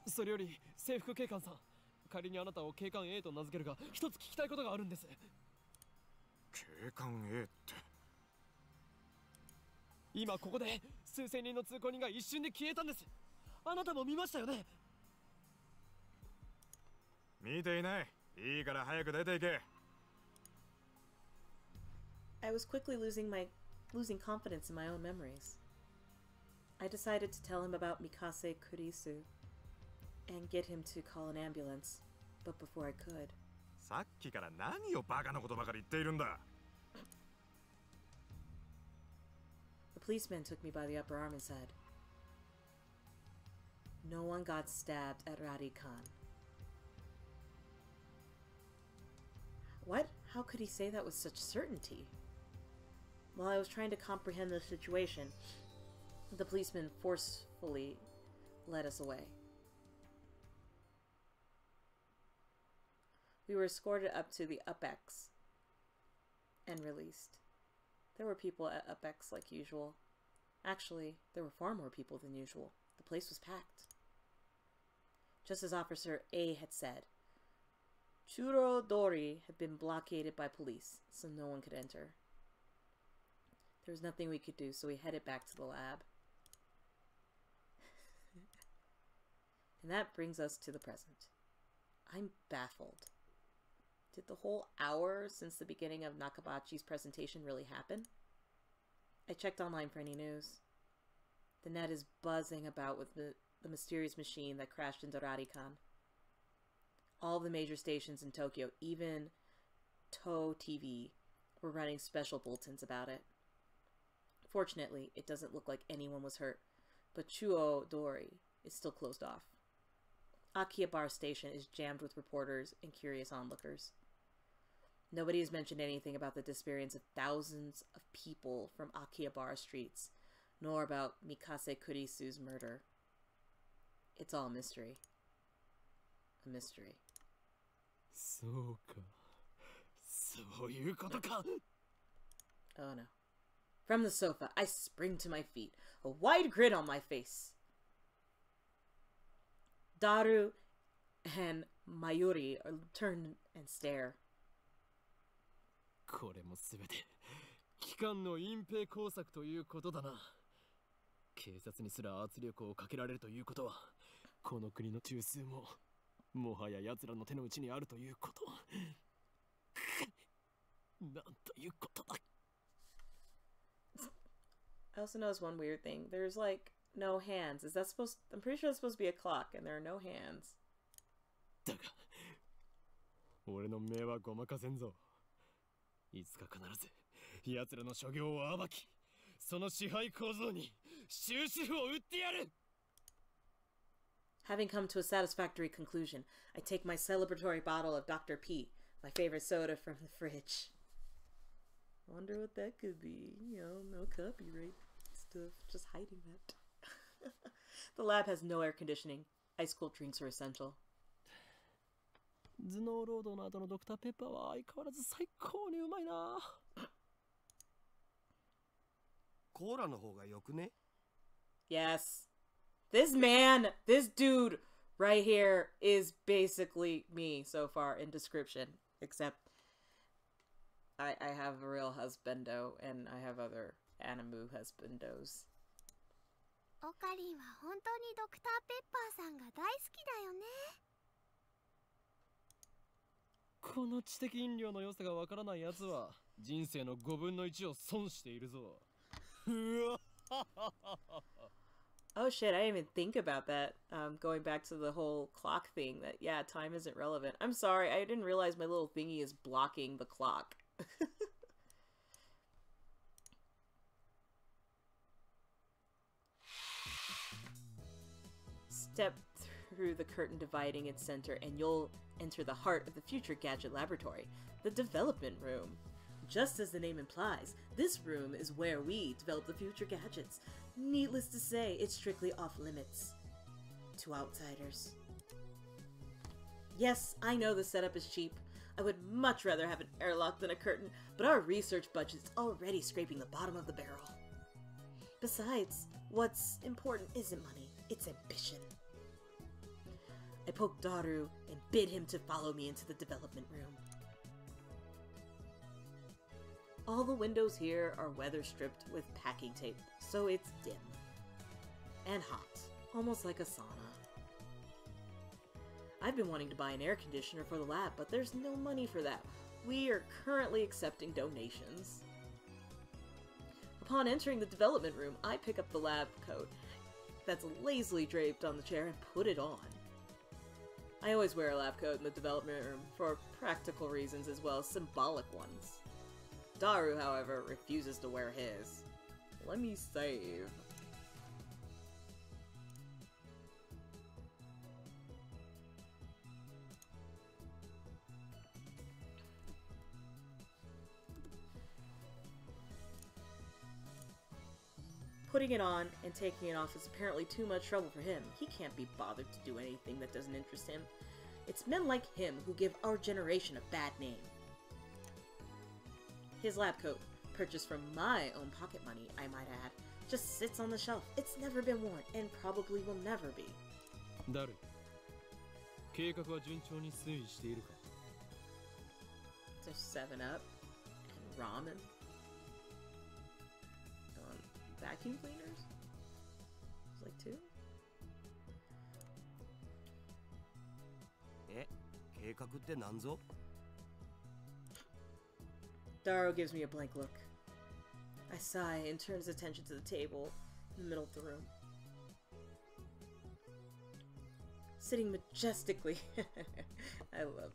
い。それより制服警官さん、仮にあなたを警官 A と名付けるが、一つ聞きたいことがあるんです。警官 A って。今ここで数千人の通行人が一瞬で消えたんです。あなたも見ましたよね。見ていない。いいから早く出て行け。 I was quickly losing confidence in my own memories. I decided to tell him about Mikase Kurisu and get him to call an ambulance, but before I could, さっきから何をバカなことばかり言っているんだ。 the policeman took me by the upper arm and said, "No one got stabbed at Radikan." What? How could he say that with such certainty? While I was trying to comprehend the situation, the policeman forcefully led us away. We were escorted up to the UPEX and released. There were people at UPEX like usual. Actually, there were far more people than usual. The place was packed. Just as Officer A had said, Churo Dori had been blockaded by police, so no one could enter. There was nothing we could do, so we headed back to the lab. And that brings us to the present. I'm baffled. Did the whole hour since the beginning of Nakabachi's presentation really happen? I checked online for any news. The net is buzzing about with the mysterious machine that crashed into Radikan. All the major stations in Tokyo, even To TV, were running special bulletins about it. Fortunately, it doesn't look like anyone was hurt, but Chuo Dori is still closed off. Akihabara Station is jammed with reporters and curious onlookers. Nobody has mentioned anything about the disappearance of thousands of people from Akihabara streets, nor about Mikase Kurisu's murder. It's all a mystery. A mystery. そうか。そういうことか。 Oh no. From the sofa, I spring to my feet, a wide grin on my face. Daru and Mayuri turn and stare. これもすべて機関の隠蔽工作ということだな。警察にすら圧力をかけられるということは、この国の中枢ももはや奴らの手の内にあるということ。なんということだ。I also noticed one weird thing. There's like no hands. Is that supposed? I'm pretty sure it's supposed to be a clock, and there are no hands. だが、俺の目はごまかせんぞ。いつか必ず奴らの所業を暴き、その支配構造に終止符を打ってやる。 Having come to a satisfactory conclusion, I take my celebratory bottle of Dr. P, my favorite soda from the fridge. Wonder what that could be. You know, no copyright stuff. Just hiding that. The lab has no air conditioning. Ice cold drinks are essential. 頭脳労働の後のドクターペッパーは相変わらず最高にうまいな。コーラの方がよくね？ Yes. This man, this dude right here is basically me so far in description. Except I have a real husbando and I have other animu husbandos. オカリンは本当にドクターペッパーさんが大好きだよね。この知的飲料の良さがわからない奴は人生の5分の1を損しているぞ。Oh shit, I didn't even think about that. Going back to the whole clock thing, that yeah, time isn't relevant. I'm sorry, I didn't realize my little thingy is blocking the clock. Step through the curtain dividing its center and you'll enter the heart of the future gadget laboratory, the development room. Just as the name implies, this room is where we develop the future gadgets. Needless to say, it's strictly off limits to outsiders. Yes, I know the setup is cheap. I would much rather have an airlock than a curtain, but our research budget's already scraping the bottom of the barrel. Besides, what's important isn't money, it's ambition. I poked Daru and bid him to follow me into the development room. All the windows here are weather stripped with packing tape, so it's dim. And hot, almost like a sauna. I've been wanting to buy an air conditioner for the lab, but there's no money for that. We are currently accepting donations. Upon entering the development room, I pick up the lab coat that's lazily draped on the chair and put it on. I always wear a lab coat in the development room for practical reasons as well as symbolic ones. Daru, however, refuses to wear his. Let me save. Putting it on and taking it off is apparently too much trouble for him. He can't be bothered to do anything that doesn't interest him. It's men like him who give our generation a bad name. His lab coat, purchased from my own pocket money, I might add, just sits on the shelf. It's never been worn, and probably will never be. Daru, 計画は順調に推移しているか? There's 7-Up and ramen. Vacuum cleaners? It's like 2? 計画ってなんぞ? Daru gives me a blank look. I sigh and turn his attention to the table in the middle of the room. Sitting majestically... I love...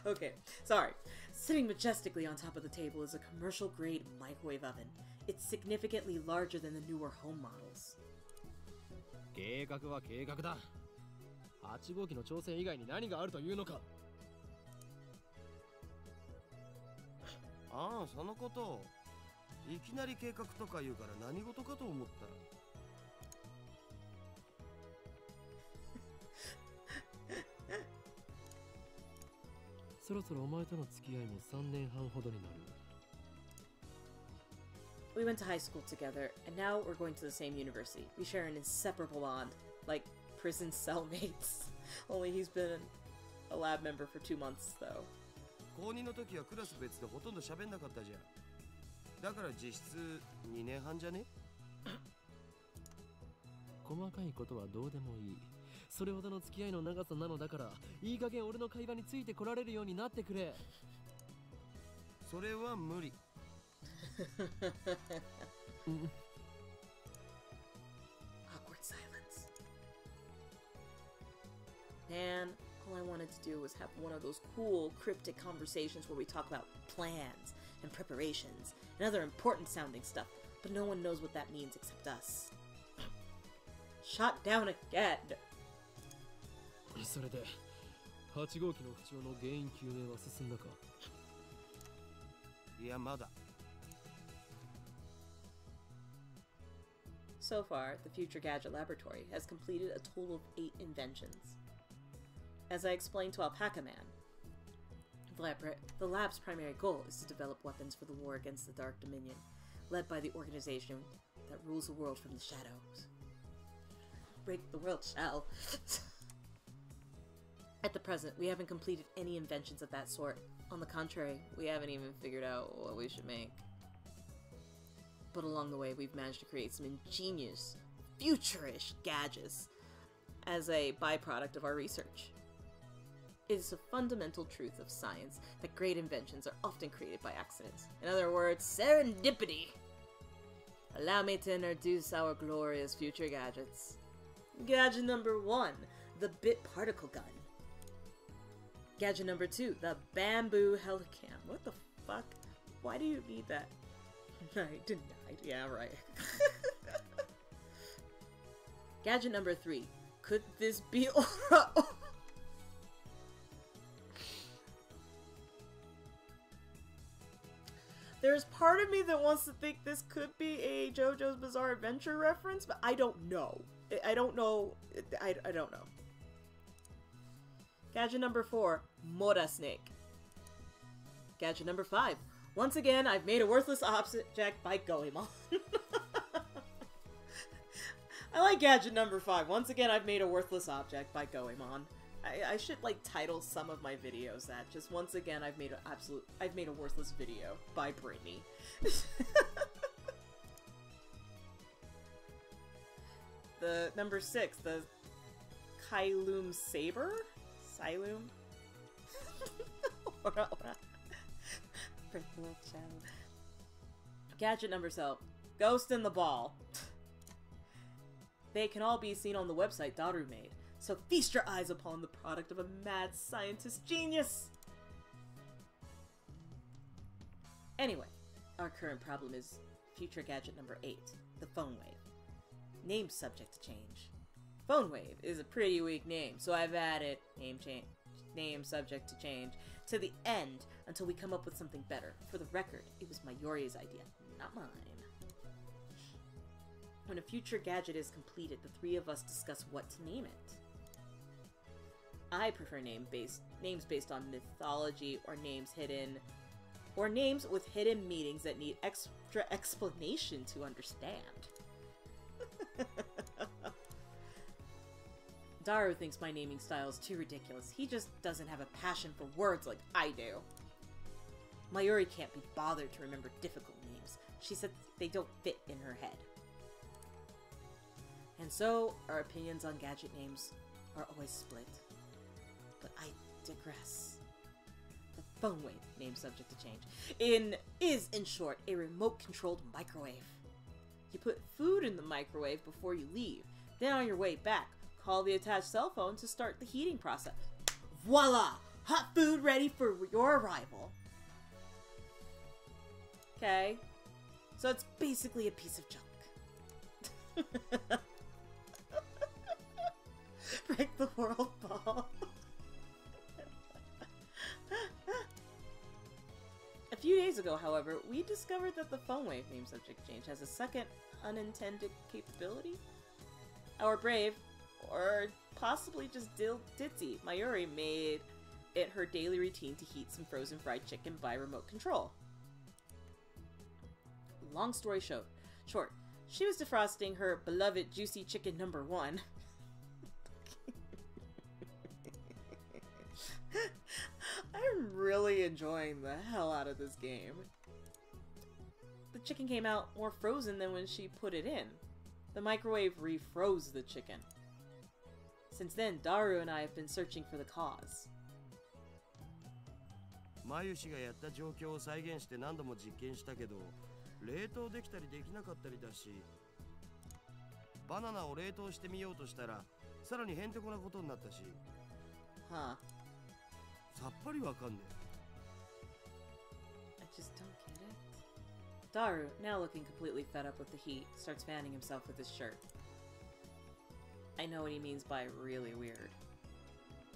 Okay, sorry. Sitting majestically on top of the table is a commercial-grade microwave oven. It's significantly larger than the newer home models. 計画は計画だ。8号機の挑戦以外に何があるというのか? ああ、そのこと。いきなり計画とか言うから何事かと思った。そろそろお前との付き合いも3年半ほどになる。We went to high school together, and now we're going to the same university. We share an inseparable bond, like prison cellmates. Only he's been a lab member for 2 months, though. 高2の時はクラス別でほとんど喋んなかったじゃん。だから実質2年半じゃね? 細かいことはどうでもいい。それほどの付き合いの長さなのだから、いい加減俺の会話についてこられるようになってくれ。それは無理。Awkward silence. Man, all I wanted to do was have one of those cool, cryptic conversations where we talk about plans and preparations and other important sounding stuff, but no one knows what that means except us. Shot down again! それで、8号機の不調の原因究明は進んだか? いや、まだ。So far, the Future Gadget Laboratory has completed a total of 8 inventions. As I explained to Alpaca Man, the lab's primary goal is to develop weapons for the war against the Dark Dominion, led by the organization that rules the world from the shadows. Break the world shell. At the present, we haven't completed any inventions of that sort. On the contrary, we haven't even figured out what we should make. But along the way, we've managed to create some ingenious, futurish gadgets as a byproduct of our research. It is a fundamental truth of science that great inventions are often created by accidents. In other words, serendipity! Allow me to introduce our glorious future gadgets. Gadget number 1, the bit particle gun. Gadget number 2, the bamboo helicam. What the fuck? Why do you need that? Denied. Yeah, right. Gadget number 3. Could this be Aura? There's part of me that wants to think this could be a JoJo's Bizarre Adventure reference, but I don't know. I don't know. I don't know. Gadget number 4, Mora Snake. Gadget number 5. Once again, I've made a worthless object by Goemon. I like gadget number 5. Once again, I've made a worthless object by Goemon. I should like title some of my videos that. Just once again, I've made a worthless video by Brittany. The number 6, the Kylum Saber? Silum? Gadget number 7, Ghost in the Ball. They can all be seen on the website Daru made, so feast your eyes upon the product of a mad scientist genius! Anyway, our current problem is future gadget number 8, the Phone Wave. Name subject to change. Phone Wave is a pretty weak name, so I've added name subject to change to the end until we come up with something better. For the record, it was Mayori's idea, not mine. When a future gadget is completed, the 3 of us discuss what to name it. I prefer names based on mythology or names with hidden meanings that need extra explanation to understand. Daru thinks my naming style is too ridiculous. He just doesn't have a passion for words like I do. Mayuri can't be bothered to remember difficult names. She said they don't fit in her head. And so, our opinions on gadget names are always split. But I digress. The Phone Wave, name subject to change, is, in short, a remote-controlled microwave. You put food in the microwave before you leave. Then on your way back, call the attached cell phone to start the heating process. Voila! Hot food ready for your arrival. Okay. So it's basically a piece of junk. Break the world ball. A few days ago, however, we discovered that the Phone Wave name subject change has a second unintended capability. Our brave, or possibly just ditzy, Mayuri made it her daily routine to heat some frozen fried chicken by remote control. Long story short, she was defrosting her beloved juicy chicken number 1. I'm really enjoying the hell out of this game. The chicken came out more frozen than when she put it in. The microwave refroze the chicken. Since then, Daru and I have been searching for the cause. マユシがやった状況を再現して何度も実験したけど、冷凍できたりできなかったりだし、バナナを冷凍してみようとしたら、さらにへんてこなことになったし、Huh. さっぱりわかんねえ。 I just don't get it. Daru, now looking completely fed up with the heat, starts fanning himself with his shirt. I know what he means by really weird.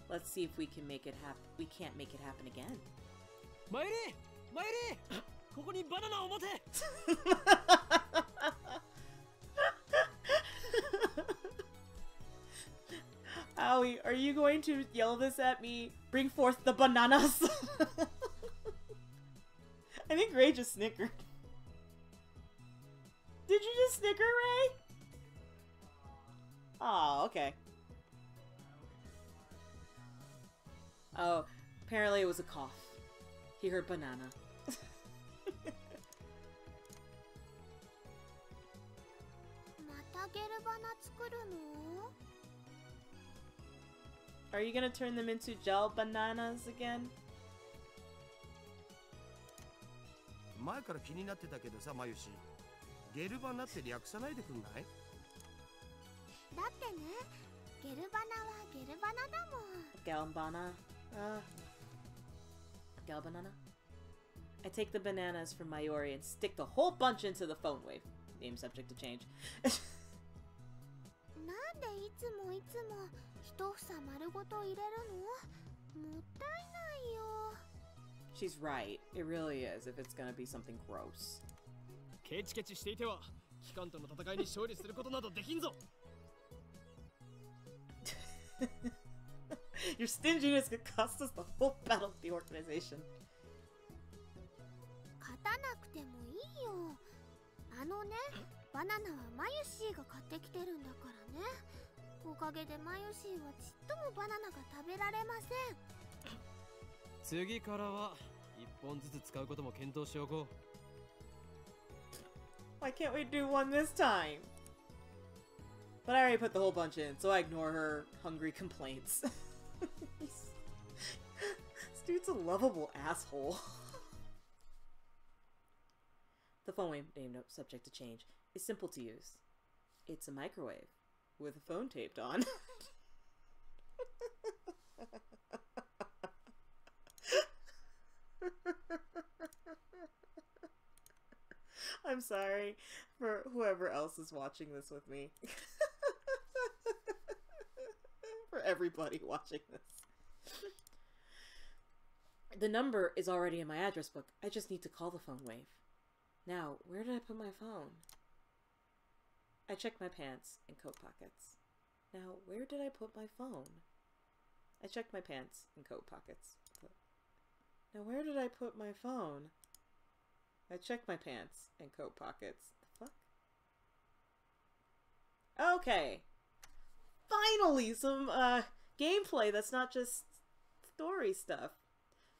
Let's see if we can make it happen. We can't make it happen again. マユリマユリここにバナナを持て Owie, are you going to yell this at me? Bring forth the bananas! I think Ray just snickered. Did you just snicker, Ray? Oh, okay. Oh, apparently it was a cough. He heard banana. Are you gonna turn them into gel bananas again? 前から気になってたけどさ、マユシ。ゲルバナって略さないでくんない？だってね、ゲルバナはゲルバナだもん。Galbana. Galbanana? I take the bananas from Mayuri and stick the whole bunch into the phone wave. Name subject to change. なんでいつも一房丸ごと入れるの？もったいないよ。She's right. It really is, if it's gonna be something gross. ケチケチしていては機関との戦いに勝利することなどできんぞ Your stinginess could cost us the whole battle of the organization. 勝たなくてもいいよ。あのね、バナナはマユシーが買ってきてるんだからね。おかげでマユシーはちっともバナナが食べられません。次からは一本ずつ使うことも検討しておこう Why can't we do one this time? But I already put the whole bunch in, so I ignore her hungry complaints. This dude's a lovable asshole. The phone wave name note subject to change is simple to use. It's a microwave with a phone taped on. I'm sorry for whoever else is watching this with me. For everybody watching this. The number is already in my address book. I just need to call the phone wave. Now, where did I put my phone? I checked my pants and coat pockets. Now, where did I put my phone? I checked my pants and coat pockets. Now, where did I put my phone? I checked my pants and coat pockets. The fuck? Okay. Finally, some gameplay that's not just story stuff.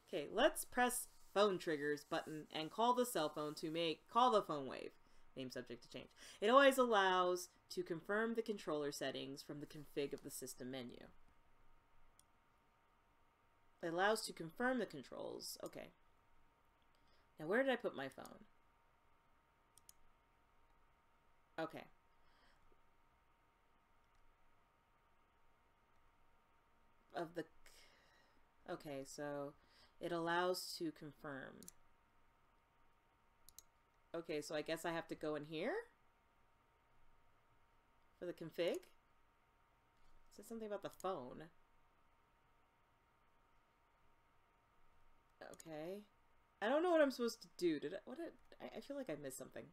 Okay, let's press phone triggers button and call the cell phone to call the phone wave. Name subject to change. It always allows to confirm the controller settings from the config of the system menu. It allows to confirm the controls. Okay. Now, where did I put my phone? Okay. Okay, so it allows to confirm. Okay, so I guess I have to go in here? For the config? It says something about the phone. Okay. I don't know what I'm supposed to do. I feel like I missed something.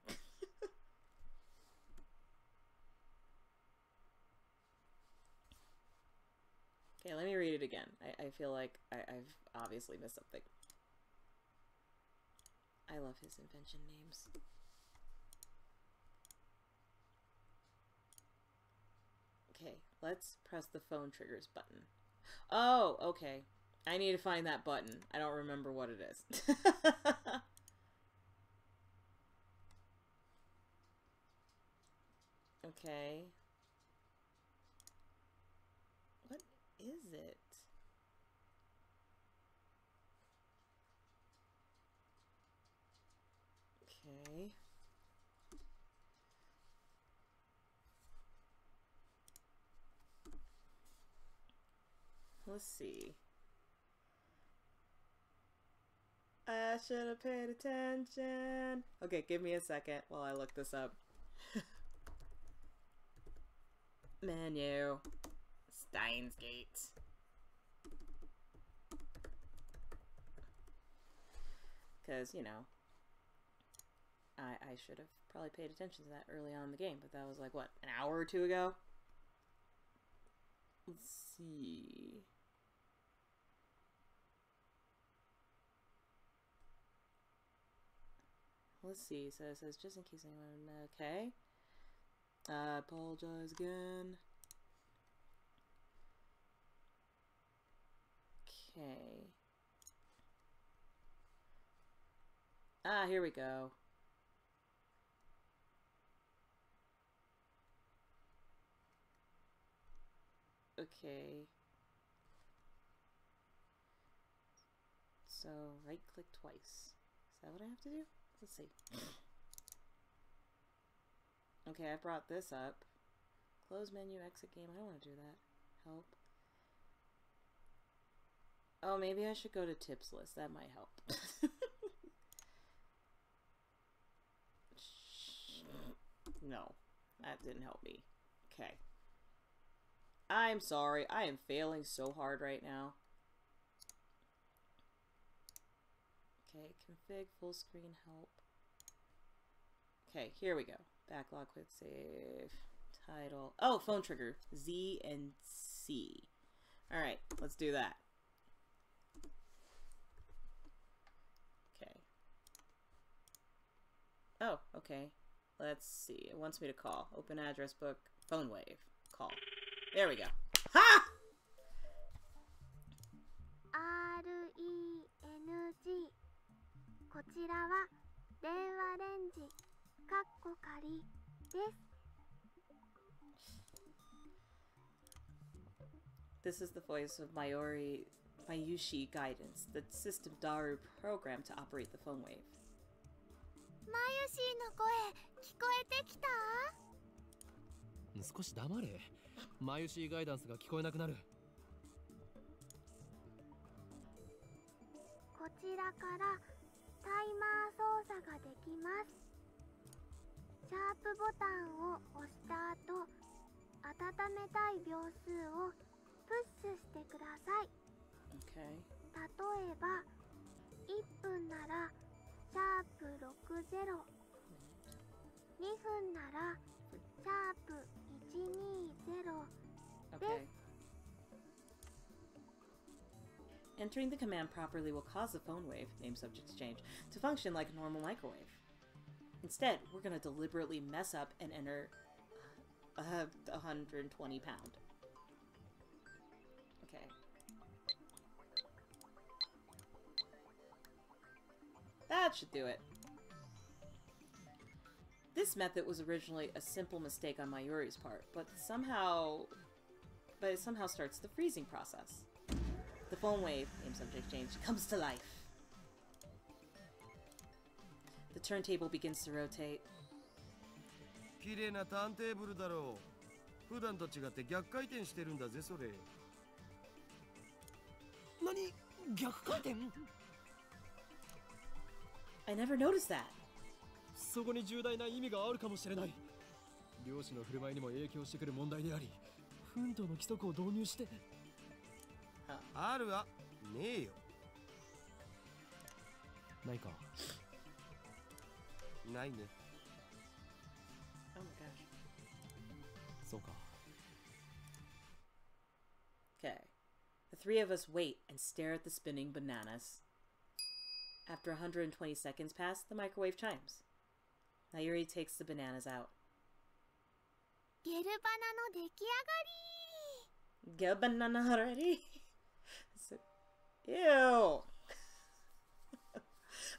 Okay, let me read it again. I feel like I've obviously missed something. I love his invention names. Okay, let's press the phone triggers button. Oh, okay. I need to find that button. I don't remember what it is. Okay. What is it? Okay. Let's see. I should have paid attention. Okay, give me a second while I look this up. Menu. Steins Gate. Because, you know, I should have probably paid attention to that early on in the game, but that was like, what, an hour or two ago? Let's see. Let's see. So it says, just in case anyone... Okay. I apologize again. Okay. Ah, here we go. Okay. So, right click twice. Is that what I have to do? Let's see. Okay, I brought this up. Close menu, exit game. I don't want to do that. Help. Oh, maybe I should go to tips list. That might help. No, that didn't help me. Okay. I'm sorry. I am failing so hard right now. Okay, config full screen help. Okay, here we go. Backlog, quick save, title. Oh, phone trigger. Z and C. Alright, let's do that. Okay. Oh, okay. Let's see. It wants me to call. Open address book. Phone wave. Call. There we go. Ha! RENG こちらは電話レンジかっこ仮です。 This is the voice of Mayushi Guidance, the system Daru programmed to operate the phone wave. マユシーの声聞こえてきた？少し黙れ。マユシーガイダンスが聞こえなくなる。こちらからタイマー操作ができます。シャープボタンを押した後、温めたい秒数をプッシュしてください。Okay. 例えば1分ならシャープ60、2分ならシャープ120 Okay. Entering the command properly will cause the phone wave, name subject to change, to function like a normal microwave. Instead, we're going to deliberately mess up and enter 120 pound. Okay. That should do it. This method was originally a simple mistake on Mayuri's part, but it somehow starts the freezing process. The phone wave, name subject change, comes to life. The turntable begins to rotate. 綺麗なターンテーブルだろう。普段と違って逆回転してるんだぜそれ。何？逆回転？ I never noticed that. そこに重大な意味があるかもしれない。漁師の振る舞いにも影響してくる問題であり、奮闘の規則を導入して。あるわ。ねえよ。ないか。ないね。Oh my gosh. そうか。Okay. The three of us wait and stare at the spinning bananas. After 120 seconds pass, the microwave chimes. Mayuri takes the bananas out. ゲルバナの出来上がり。 Get a banana already? So, ew!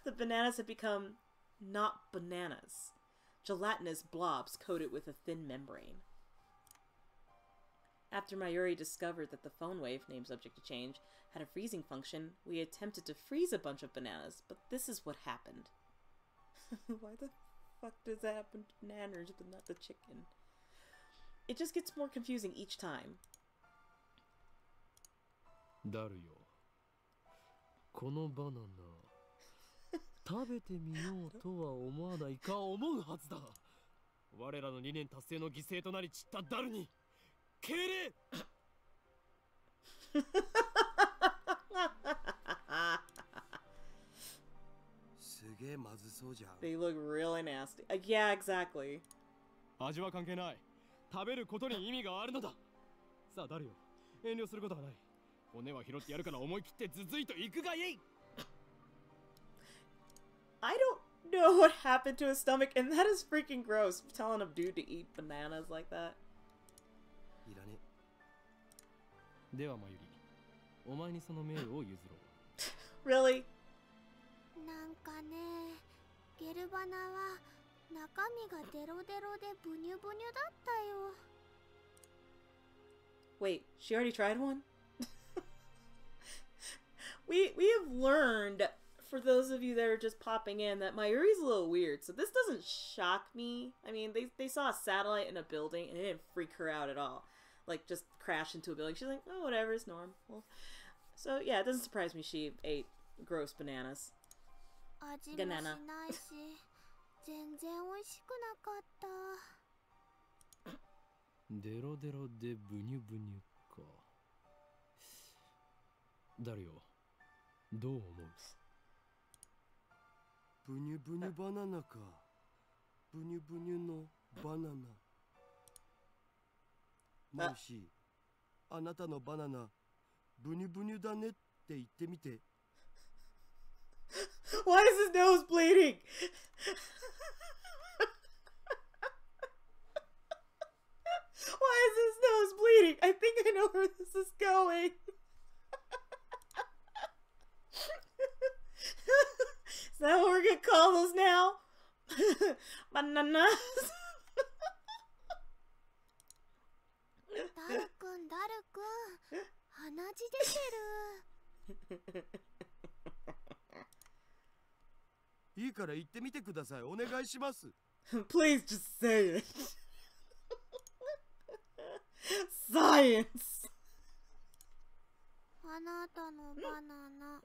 The bananas have become not bananas. Gelatinous blobs coated with a thin membrane. After Mayuri discovered that the phone wave, name subject to change, had a freezing function, we attempted to freeze a bunch of bananas, but this is what happened. Why the fuck does that happen to bananas but not the chicken? It just gets more confusing each time. だるよ。このバナナ食べてみようとは思わないか思うはずだ。我らの理念達成の犠牲となり散ったダルに敬礼。すげえまずそうじゃん。 They look really nasty. Yeah, exactly. 味は関係ない。食べることに意味があるのだ。さあダルよ、遠慮することはない。骨は拾ってやるから思い切ってずずいと行くがいい。I don't know what happened to his stomach, and that is freaking gross. Telling a dude to eat bananas like that. いらね。ではマユリ、お前にその命を譲ろう。Really? なんかね、ゲルバナは中身がデロデロでブニュブニュだったよ。 Wait, she already tried one? we have learned, for those of you that are just popping in, that Mayuri's a little weird, so this doesn't shock me. I mean, they saw a satellite in a building, and it didn't freak her out at all. Like, just crash into a building. She's like, oh, whatever, it's normal. So, yeah, it doesn't surprise me she ate gross bananas. 味もしないし、全然美味しくなかった。デロデロでブニュブニュか。ダルよ、どう思う？ブニュブニュバナナか。ブニュブニュのバナナ。マユシ、あなたのバナナ、ブニュブニュだねって言ってみて。Why is his nose bleeding? Why is his nose bleeding? I think I know where this is going. Is that what we're gonna call those now? Bananas. ダルくんダルくん、鼻血出てる。いいから言ってみてください。お願いします。Please just say it. Science. あなたのバナナ、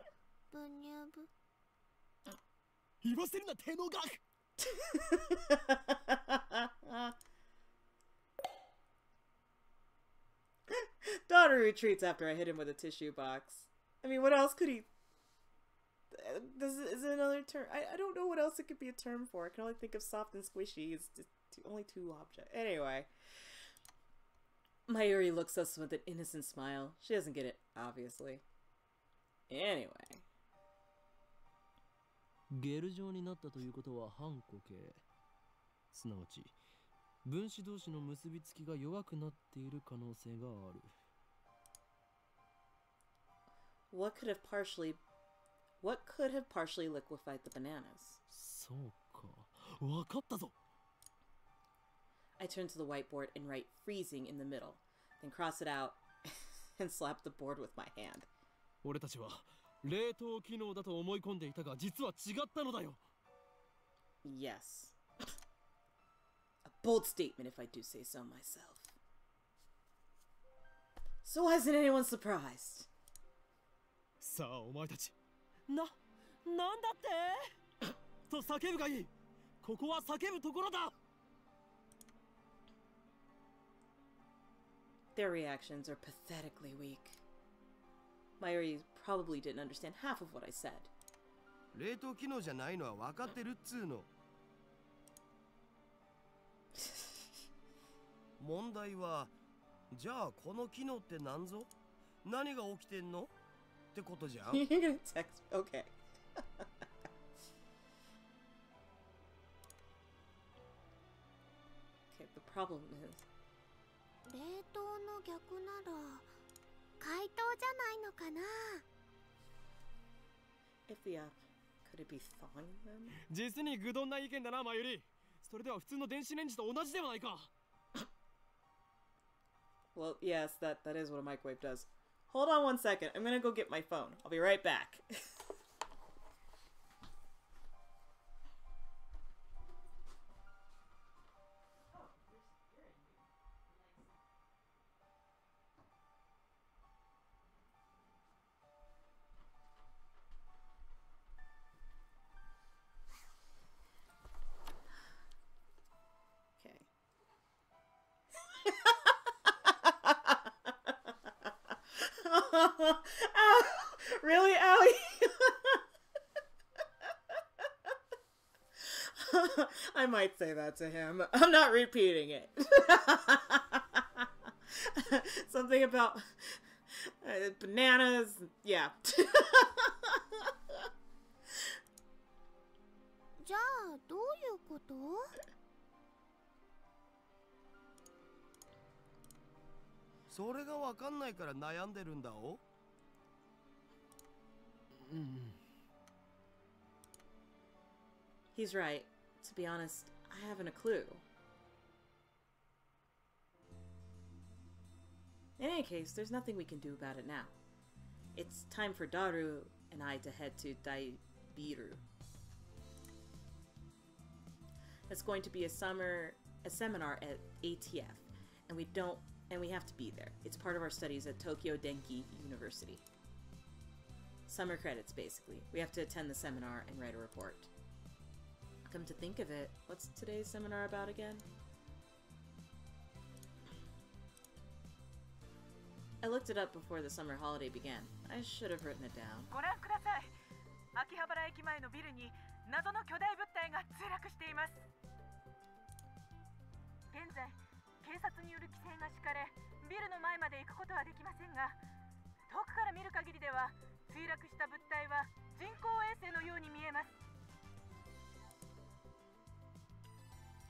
ブニュブ。言わせるな、手の額。Daughter retreats after I hit him with a tissue box. I mean, what else could he... This is another term. I don't know what else it could be a term for. I can only think of soft and squishy. It's just only two objects. Anyway. Mayuri looks at us with an innocent smile. She doesn't get it, obviously. Anyway. ゲル状になったということは反固形。すなわち、分子同士の結びつきが弱くなっている可能性がある。What could have partially liquefied the bananas? そうか。わかったぞ。I turn to the whiteboard and write freezing in the middle, then cross it out and slap the board with my hand. 俺たちは冷凍機能だと思い込んでいたが、実は違ったのだよ。Yes. A bold statement if I do say so myself. So why isn't anyone surprised? さあお前たち、なんだってと叫ぶがいい。ここは叫ぶところだ。Their reactions are pathetically weak. Mayuri probably didn't understand half of what I said. 冷凍機能じゃないのは分かってるっつうの。問題は、じゃあこの機能って何ぞ？何が起きてんの？ってことじゃん。 You're gonna text. Okay. Okay, the problem is. 冷凍の逆なら解凍じゃないのかな。 If the could it be thawing them? 実に愚鈍な意見だな、マユリ。それでは普通の電子レンジと同じではないか。Well, yes, that is what a microwave does. Hold on one second. I'm gonna go get my phone. I'll be right back. Okay. Ow. Really, Allie? I might say that to him. I'm not repeating it. Something about bananas. Yeah. じゃあどういうこと？それが分かんないから悩んでるんだお。He's right. To be honest, I haven't a clue. In any case, there's nothing we can do about it now. It's time for Daru and I to head to Daibiru. It's going to be a seminar at ATF, and we have to be there. It's part of our studies at Tokyo Denki University. Summer credits, basically. We have to attend the seminar and write a report. Come to think of it, what's today's seminar about again? I looked it up before the summer holiday began. I should have written it down. ご覧ください。秋葉原駅前のビルに謎の巨大物体が墜落しています。現在警察による規制が敷かれ、ビルの前まで行くことはできませんが、遠くから見る限りでは墜落した物体は人工衛星のように見えます。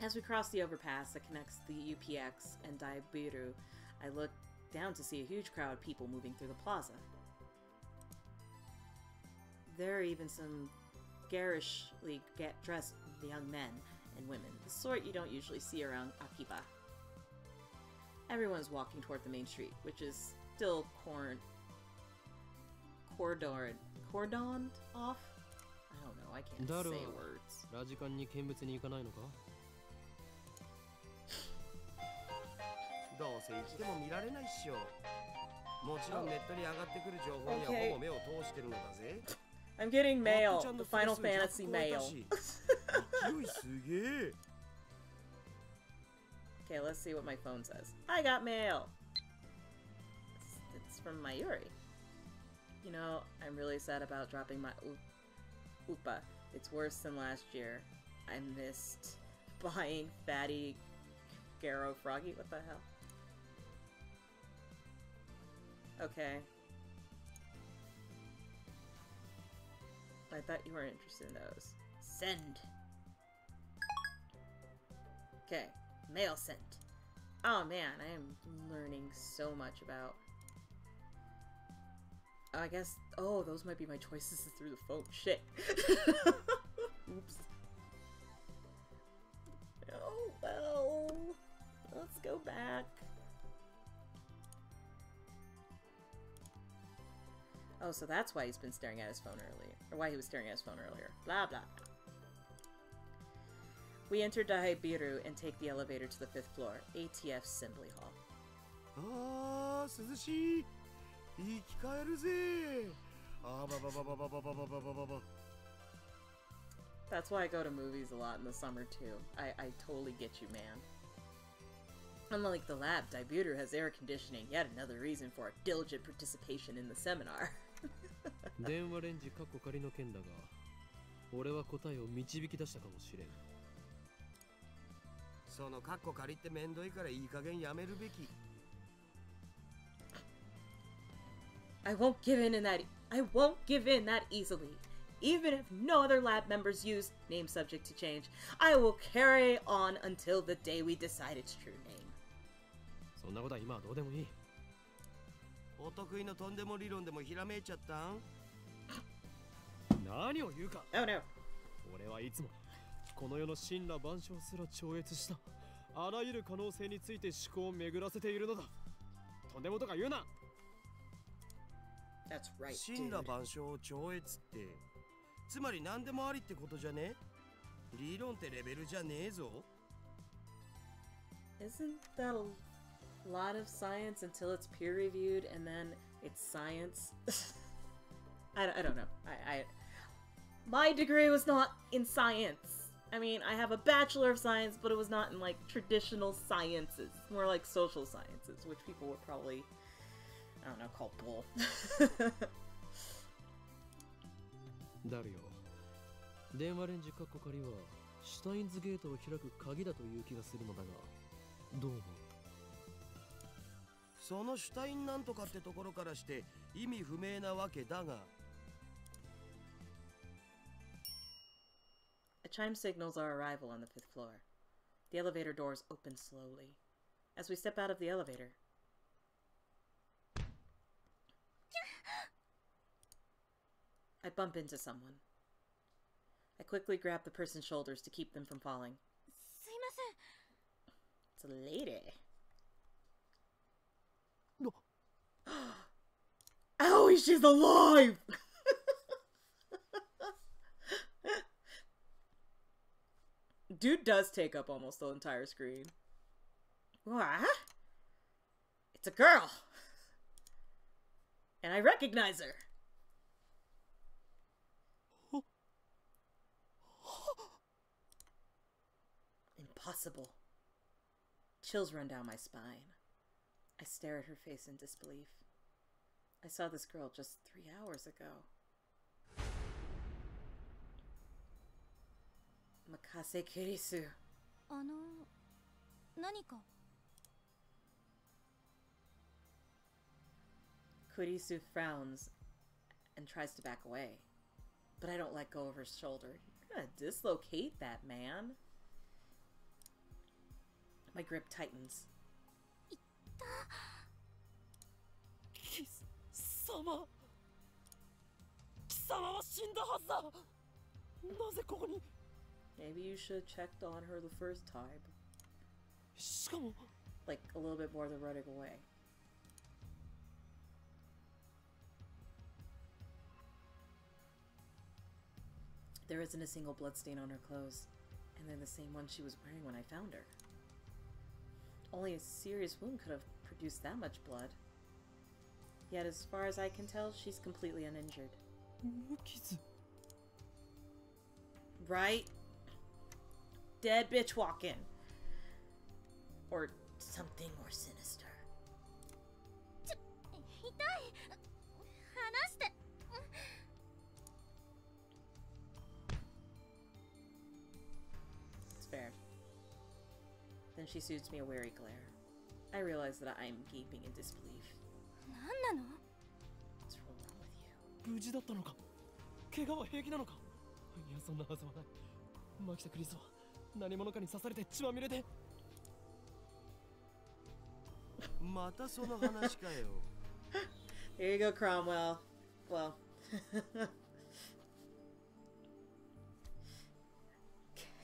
As we cross the overpass that connects the UPX and Daibiru, I look down to see a huge crowd of people moving through the plaza. There are even some garishly dressed young men and women, the sort you don't usually see around Akiba. Everyone's walking toward the main street, which is still cordoned off? I don't know, I can't say words. ラジカンに見物に行かないのか？どうせ行っても見られないっしょ。もちろんネットに上がってくる情報にはほぼ目を通してるのだぜ。I'm getting mail, the Final Fantasy mail. 勢いすげえ。Okay, let's see what my phone says. I got mail! It's from Mayuri. You know, I'm really sad about dropping my Upa. It's worse than last year. I missed buying Fatty Garo Froggy. What the hell? Okay. I thought you weren't interested in those. Send! Okay. Mail sent. Oh man, I am learning so much about... Oh, I guess... Oh, those might be my choices through the phone. Shit. Oops. Oh, well... Let's go back. Oh, so that's why he's been staring at his phone earlier. Or why he was staring at his phone earlier. Blah, blah, blah. We enter Daibiru and take the elevator to the 5th floor, ATF Assembly Hall. あー、涼しい。生き返るぜ。あばばばばばばばばばばば。 That's why I go to movies a lot in the summer too. I totally get you, man. Unlike the lab, Daibiru has air conditioning, yet another reason for a diligent participation in the seminar. 電話レンジカッコ仮の件だが、俺は答えを導き出したかもしれん。そのカッコ借りってめんどいからいい加減やめるべき。I won't give in that easily. Even if no other lab members use name subject to change, I will carry on until the day we decide its true name. そんなことは今はどうでもいい。お得意のとんでも理論でもひらめいちゃったん？何を言うか。Oh no. 俺はいつもこの世の神羅万象すら超越したあらゆる可能性について思考を巡らせているのだ。とんでもとか言うな。That's right, 神羅 dude. 万象を超越って、つまり何でもありってことじゃね？理論ってレベルじゃねえぞ。Isn't that a lot of science until it's peer reviewed and then it's science? I don't know. My degree was not in science. I mean, I have a Bachelor of Science, but it was not in like traditional sciences. More like social sciences, which people would probably, I don't know, call bull. だるよ。電話レンジカッコ仮はシュタインズゲートを開く鍵だという気がするのだが、どう思う？そのシュタインなんとかってところからして意味不明なわけだが。A chime signals our arrival on the 5th floor. The elevator doors open slowly. As we step out of the elevator, I bump into someone. I quickly grab the person's shoulders to keep them from falling. すいません。 It's a lady. No. Owie, she's alive! Dude does take up almost the entire screen. What? It's a girl! And I recognize her! Impossible. Chills run down my spine. I stare at her face in disbelief. I saw this girl just 3 hours ago. Makase Kirisu. 何か Kurisu frowns and tries to back away, but I don't let go of her shoulder. You're gonna dislocate that, man. My grip tightens. 貴様貴様は死んだはずだ。なぜここに。 Maybe you should have checked on her the first time. しかも Like a little bit more than running away. There isn't a single bloodstain on her clothes, and they're the same one she was wearing when I found her. Only a serious wound could have produced that much blood. Yet as far as I can tell, she's completely uninjured. 無傷。 Right? Dead bitch walking. Or something more sinister. 痛い離して It's fair. Then she shoots me a wary glare. I realize that I'm gaping in disbelief. 何なの What's wrong with you? 無事だったのか。怪我は平気なのか。いや、そんなはずはない。マキタ・クリスは何者かに刺されて血まみれで。またその話かよ。 Here you go, Cromwell. Well.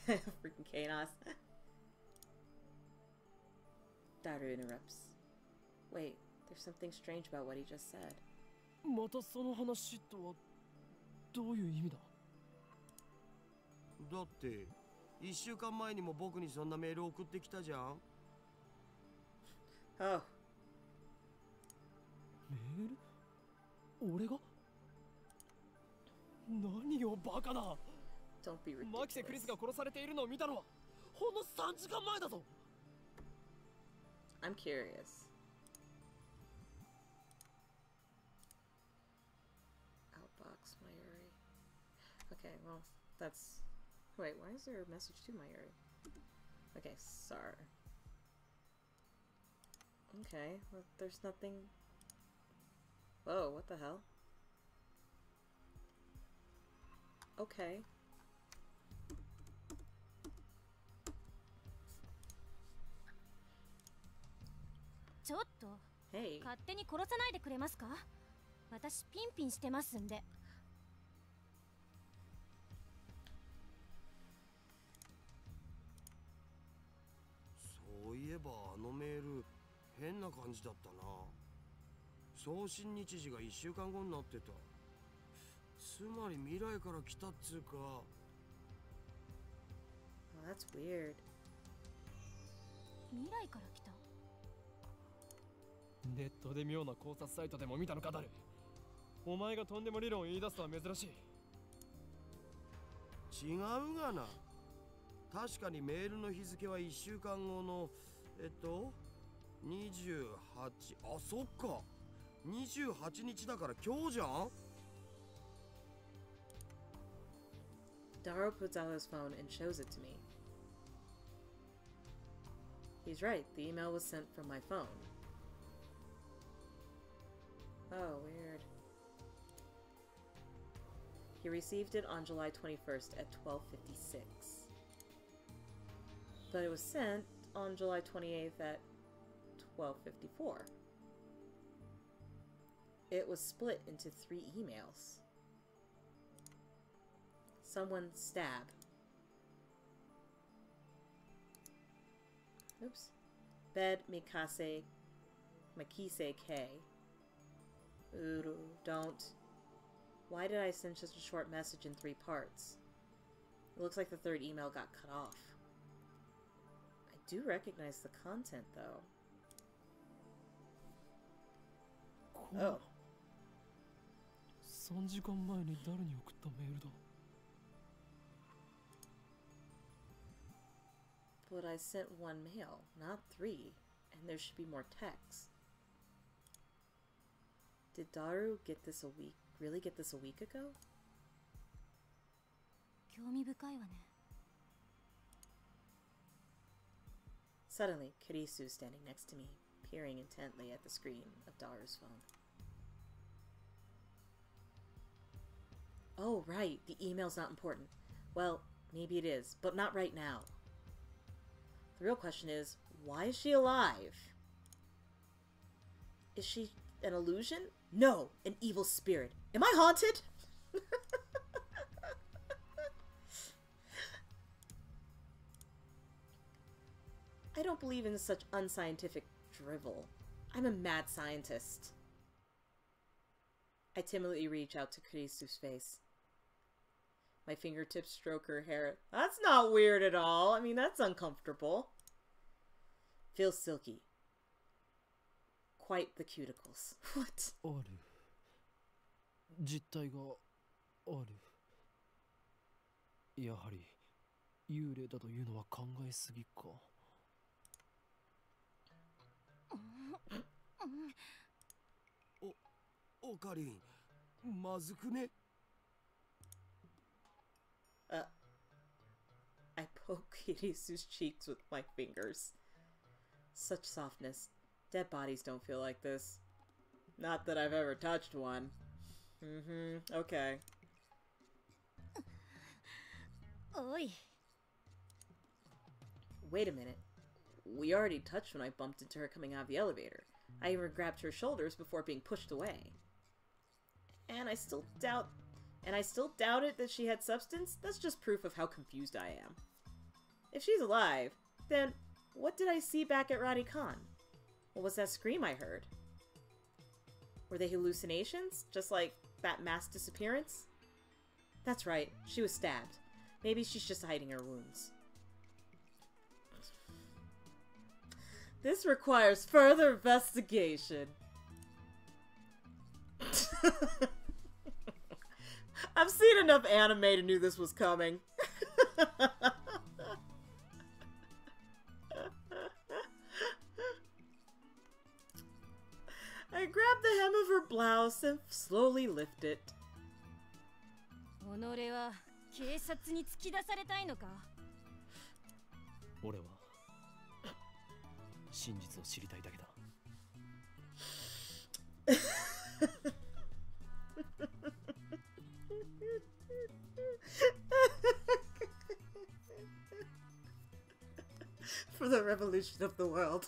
Freaking chaos. Daru interrupts. Wait, there's something strange about what he just said. またその話とはどういう意味だ。だって1週間前にも僕にそんなメール送ってきたじゃん。 Oh. メール？俺が？何よバカだ。 Don't be マキセ・クリ ridiculous. スが殺されているのを見たのはほんの3時間前だぞ。 I'm curious. Outbox Mayuri. Okay, well, that's... Wait, why is there a message to Mayuri? Okay, sorry. Okay, well, there's nothing... Whoa, what the hell? Okay. Hey. 勝手に殺さないでくれますか私ピンピンしてますんで。そういえばあのメール変な感じだったな。送信日時が1週間後になってた。つまり未来から来たっつうか。 Oh, that's weird. 未来から来た。ネットで妙な考察サイトでも見たのかだる。お前がとんでも理論を言い出すのは珍しい。違うがな。確かにメールの日付は1週間後の28。あ、そっか。28日だから今日じゃん。 Daru puts out his phone and shows it to me. He's right, the email was sent from my phone. Oh, weird. He received it on July 21st at 12:56. But it was sent on July 28th at 12:54. It was split into 3 emails. Someone stab. Oops. Bed Mikase Makise K. Uru, don't. Why did I send such a short message in 3 parts? It looks like the 3rd email got cut off. I do recognize the content, though. Oh. 3時間前に誰に送ったメールだ。 But I sent 1 mail, not 3, and there should be more text. Did Daru really get this a week ago? 興味深いわね。Suddenly, Kirisu standing next to me, peering intently at the screen of Daru's phone. Oh, right, the email's not important. Well, maybe it is, but not right now. The real question is, why is she alive? Is she an illusion? No, an evil spirit. Am I haunted? I don't believe in such unscientific drivel. I'm a mad scientist. I timidly reach out to Kurisu's face. My fingertips stroke her hair. That's not weird at all. I mean, that's uncomfortable. Feels silky. Quite the cuticles. What? ある。実体がある。やはり幽霊だというのは考えすぎか。オカリン、まずくね。I poke Kirisu's cheeks with my fingers. Such softness. Dead bodies don't feel like this. Not that I've ever touched one. Okay. Oi. Wait a minute. We already touched when I bumped into her coming out of the elevator. I even grabbed her shoulders before being pushed away. And I still doubted that she had substance? That's just proof of how confused I am. If she's alive, then what did I see back at Radikan? What was that scream I heard? Were they hallucinations? Just like that mass disappearance? That's right, she was stabbed. Maybe she's just hiding her wounds. This requires further investigation. I've seen enough anime to know this was coming. I grabbed the hem of her blouse and slowly lifted it. 己は警察に突き出されたいのか？俺は真実を知りたいだけだ。For the revolution of the world.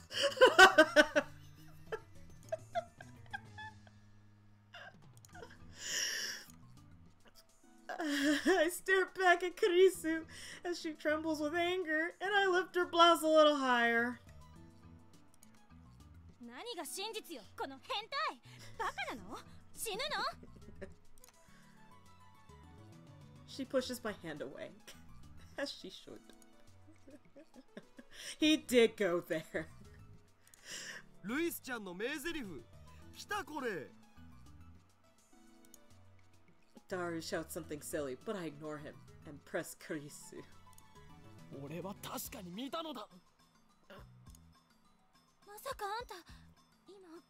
I stare back at Karisu as she trembles with anger, and I lift her blouse a little higher. 何が真実よ、この変態！バカなの？死ぬの？ She pushes my hand away, as she should. He did go there. ルイスちゃんの名台詞。来たこれ。Daru shouts something silly, but I ignore him and press Karisu. 俺は確かに見たのだ。まさかあんた、今、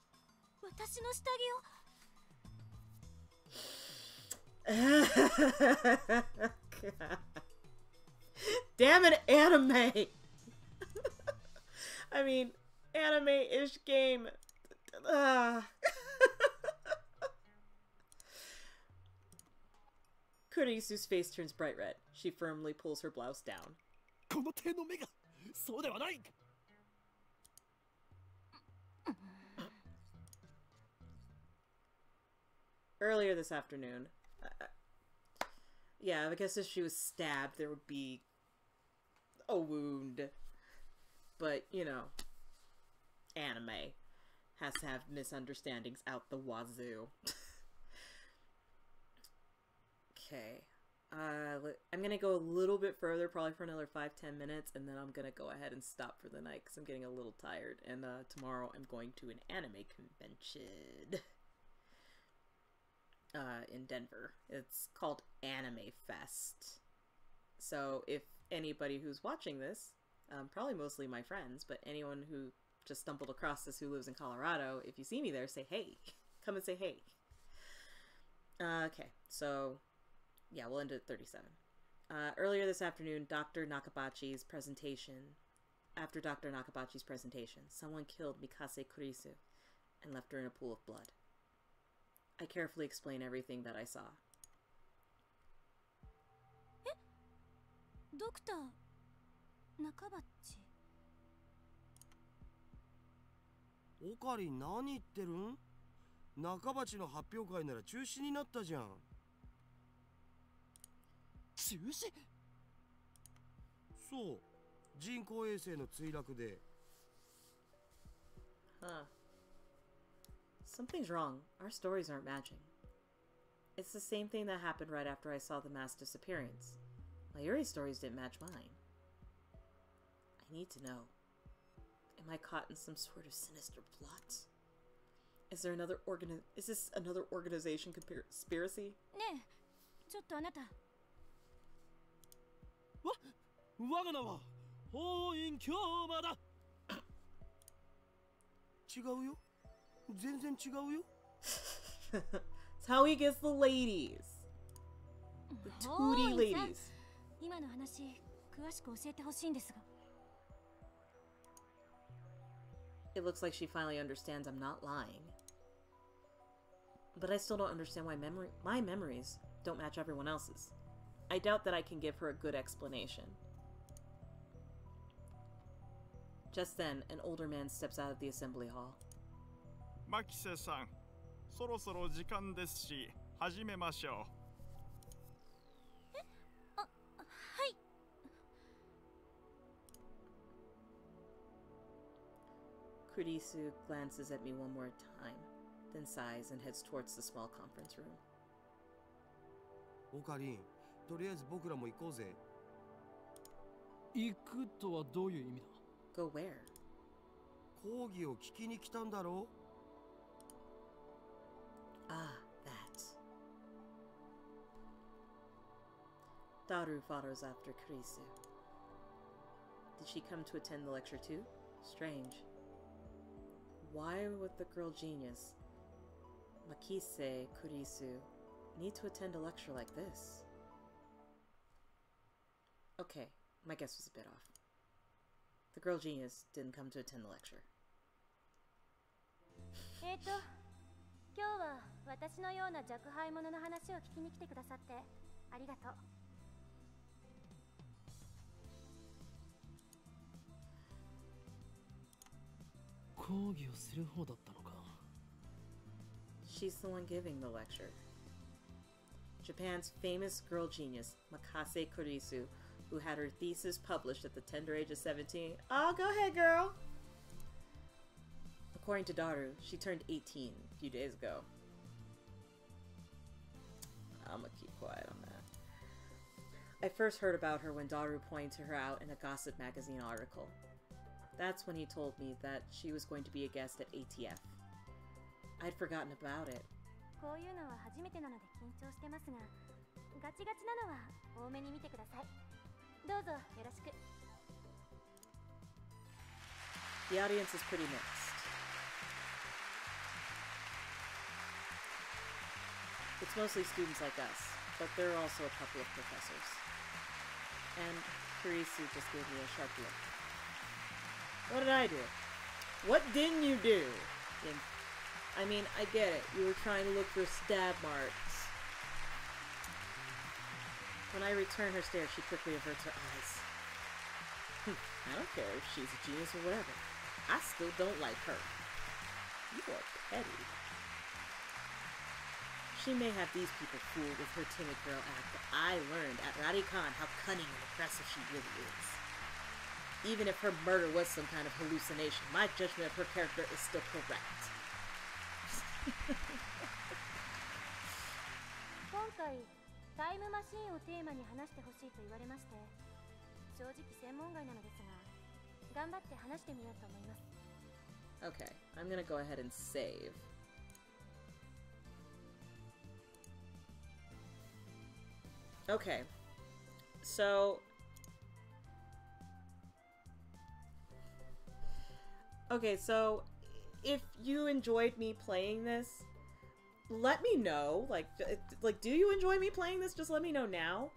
私の下着を。Damn it, anime! I mean, anime-ish game. Kurisu's face turns bright red. She firmly pulls her blouse down. この手の目がそうではない。Earlier this afternoon, yeah, I guess if she was stabbed, there would be a wound. But, you know, anime has to have misunderstandings out the wazoo. Okay. I'm gonna go a little bit further, probably for another 5-10 minutes, and then I'm gonna go ahead and stop for the night because I'm getting a little tired. And tomorrow I'm going to an anime convention in Denver. It's called Anime Fest. So if anybody who's watching this, probably mostly my friends, but anyone who just stumbled across this who lives in Colorado, if you see me there, say hey. Come and say hey. Okay, so yeah, we'll end it at 37. Earlier this afternoon, Dr. Nakabachi's presentation After Dr. Nakabachi's presentation, someone killed Mikase Kurisu and left her in a pool of blood. I carefully explain everything that I saw. ドクター中バッチ。オカリン何言ってるん？中鉢の発表会なら中止になったじゃん。中止？そう、人工衛星の墜落で。Huh. Something's wrong. Our stories aren't matching. It's the same thing that happened right after I saw the mass disappearance. Mayuri's stories didn't match mine. I need to know. Am I caught in some sort of sinister plot? Is there another Is this another organization conspiracy? ねえ、ちょっとあなた。我が名は法院京馬だ。違うよ。全然違うよ。It's how he gets the ladies. The tootie ladies. 今の話、詳しく教えてほしいんですが。It looks like she finally understands I'm not lying. But I still don't understand why my memories don't match everyone else's. I doubt that I can give her a good explanation. Just then, an older man steps out of the assembly hall. マキセさん、そろそろ時間ですし、始めましょう。はい。Kurisu glances at me one more time, then sighs and heads towards the small conference room. オカリン、とりあえず僕らも行こうぜ。行くとはどういう意味だ？ Go where? 講義を聞きに来たんだろ？ Ah, that. Daru follows after Kurisu. Did she come to attend the lecture too? Strange. Why would the girl genius, Makise Kurisu, need to attend a lecture like this? Okay, my guess was a bit off. The girl genius didn't come to attend the lecture. 今日は私のような若輩者の話を聞きに来てくださってありがとう。講義をする方だったのか。She's the one giving the lecture. Japan's famous girl genius, Makase Kurisu, who had her thesis published at the tender age of 17. Oh, go ahead, girl! According to Daru, she turned 18 a few days ago. I'm gonna keep quiet on that. I first heard about her when Daru pointed her out in a Gossip magazine article. That's when he told me that she was going to be a guest at ATF. I'd forgotten about it. こういうのは初めてなので緊張してますが、ガチガチなのは多めに見てください。どうぞよろしく。The audience is pretty mixed. It's mostly students like us, but there are also a couple of professors. And Kurisu just gave me a sharp look. What did I do? What didn't you do? I mean, I get it. You were trying to look for stab marks. When I return her stare, she quickly averts her eyes. I don't care if she's a genius or whatever. I still don't like her. You are petty. She may have these people fooled with her timid girl act, but I learned at Radikan how cunning and aggressive she really is. Even if her murder was some kind of hallucination, my judgment of her character is still correct. 今回タイムマシーンをテーマに話してほしいと言われまして、正直専門外なのですが、頑張って話してみようと思います。 Okay, I'm gonna go ahead and save. Okay, so... Okay, so if you enjoyed me playing this, let me know. Like, do you enjoy me playing this? Just let me know now.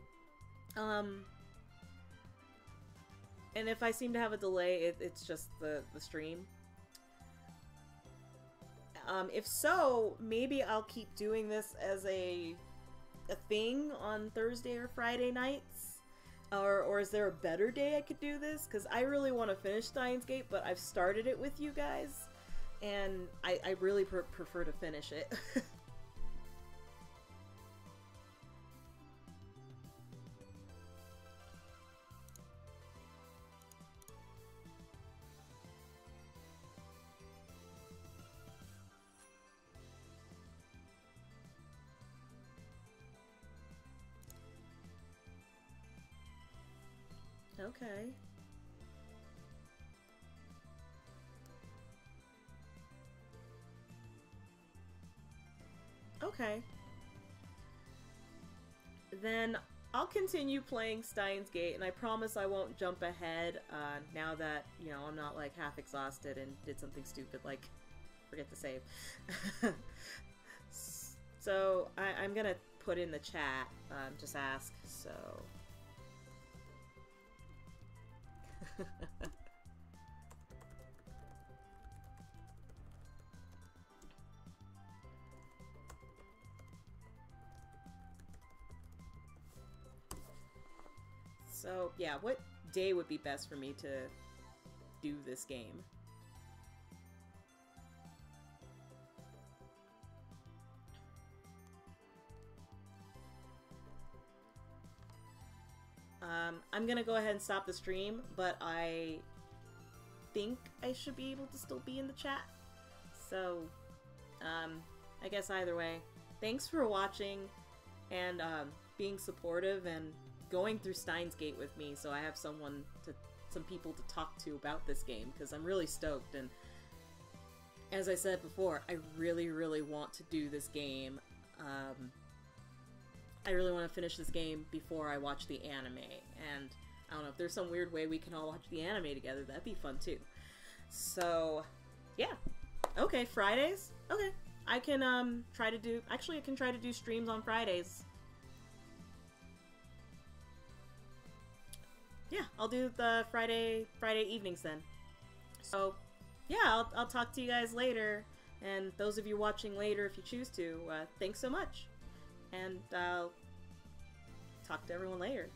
And if I seem to have a delay, it's just the stream. If so, maybe I'll keep doing this as a thing on Thursday or Friday nights. Or is there a better day I could do this? Because I really want to finish Steins Gate, but I've started it with you guys. And I really prefer to finish it. Okay. Okay. Then I'll continue playing Steins Gate, and I promise I won't jump ahead now that, you know, I'm not, like, half exhausted and did something stupid like forget to save. So, I'm gonna put in the chat, just ask, so... So, yeah, what day would be best for me to do this game? I'm gonna go ahead and stop the stream, but I think I should be able to still be in the chat. So, I guess either way, thanks for watching and being supportive and going through Steins Gate with me, so I have some people to talk to about this game, because I'm really stoked, and as I said before, I really, really want to do this game. I really want to finish this game before I watch the anime, and I don't know, if there's some weird way we can all watch the anime together, that'd be fun too. So, yeah. Okay, Fridays? Okay. I can, try to do... Actually, I can try to do streams on Fridays. Yeah, I'll do the Friday evenings then. So, yeah, I'll talk to you guys later. And those of you watching later, if you choose to, thanks so much. And I'll talk to everyone later.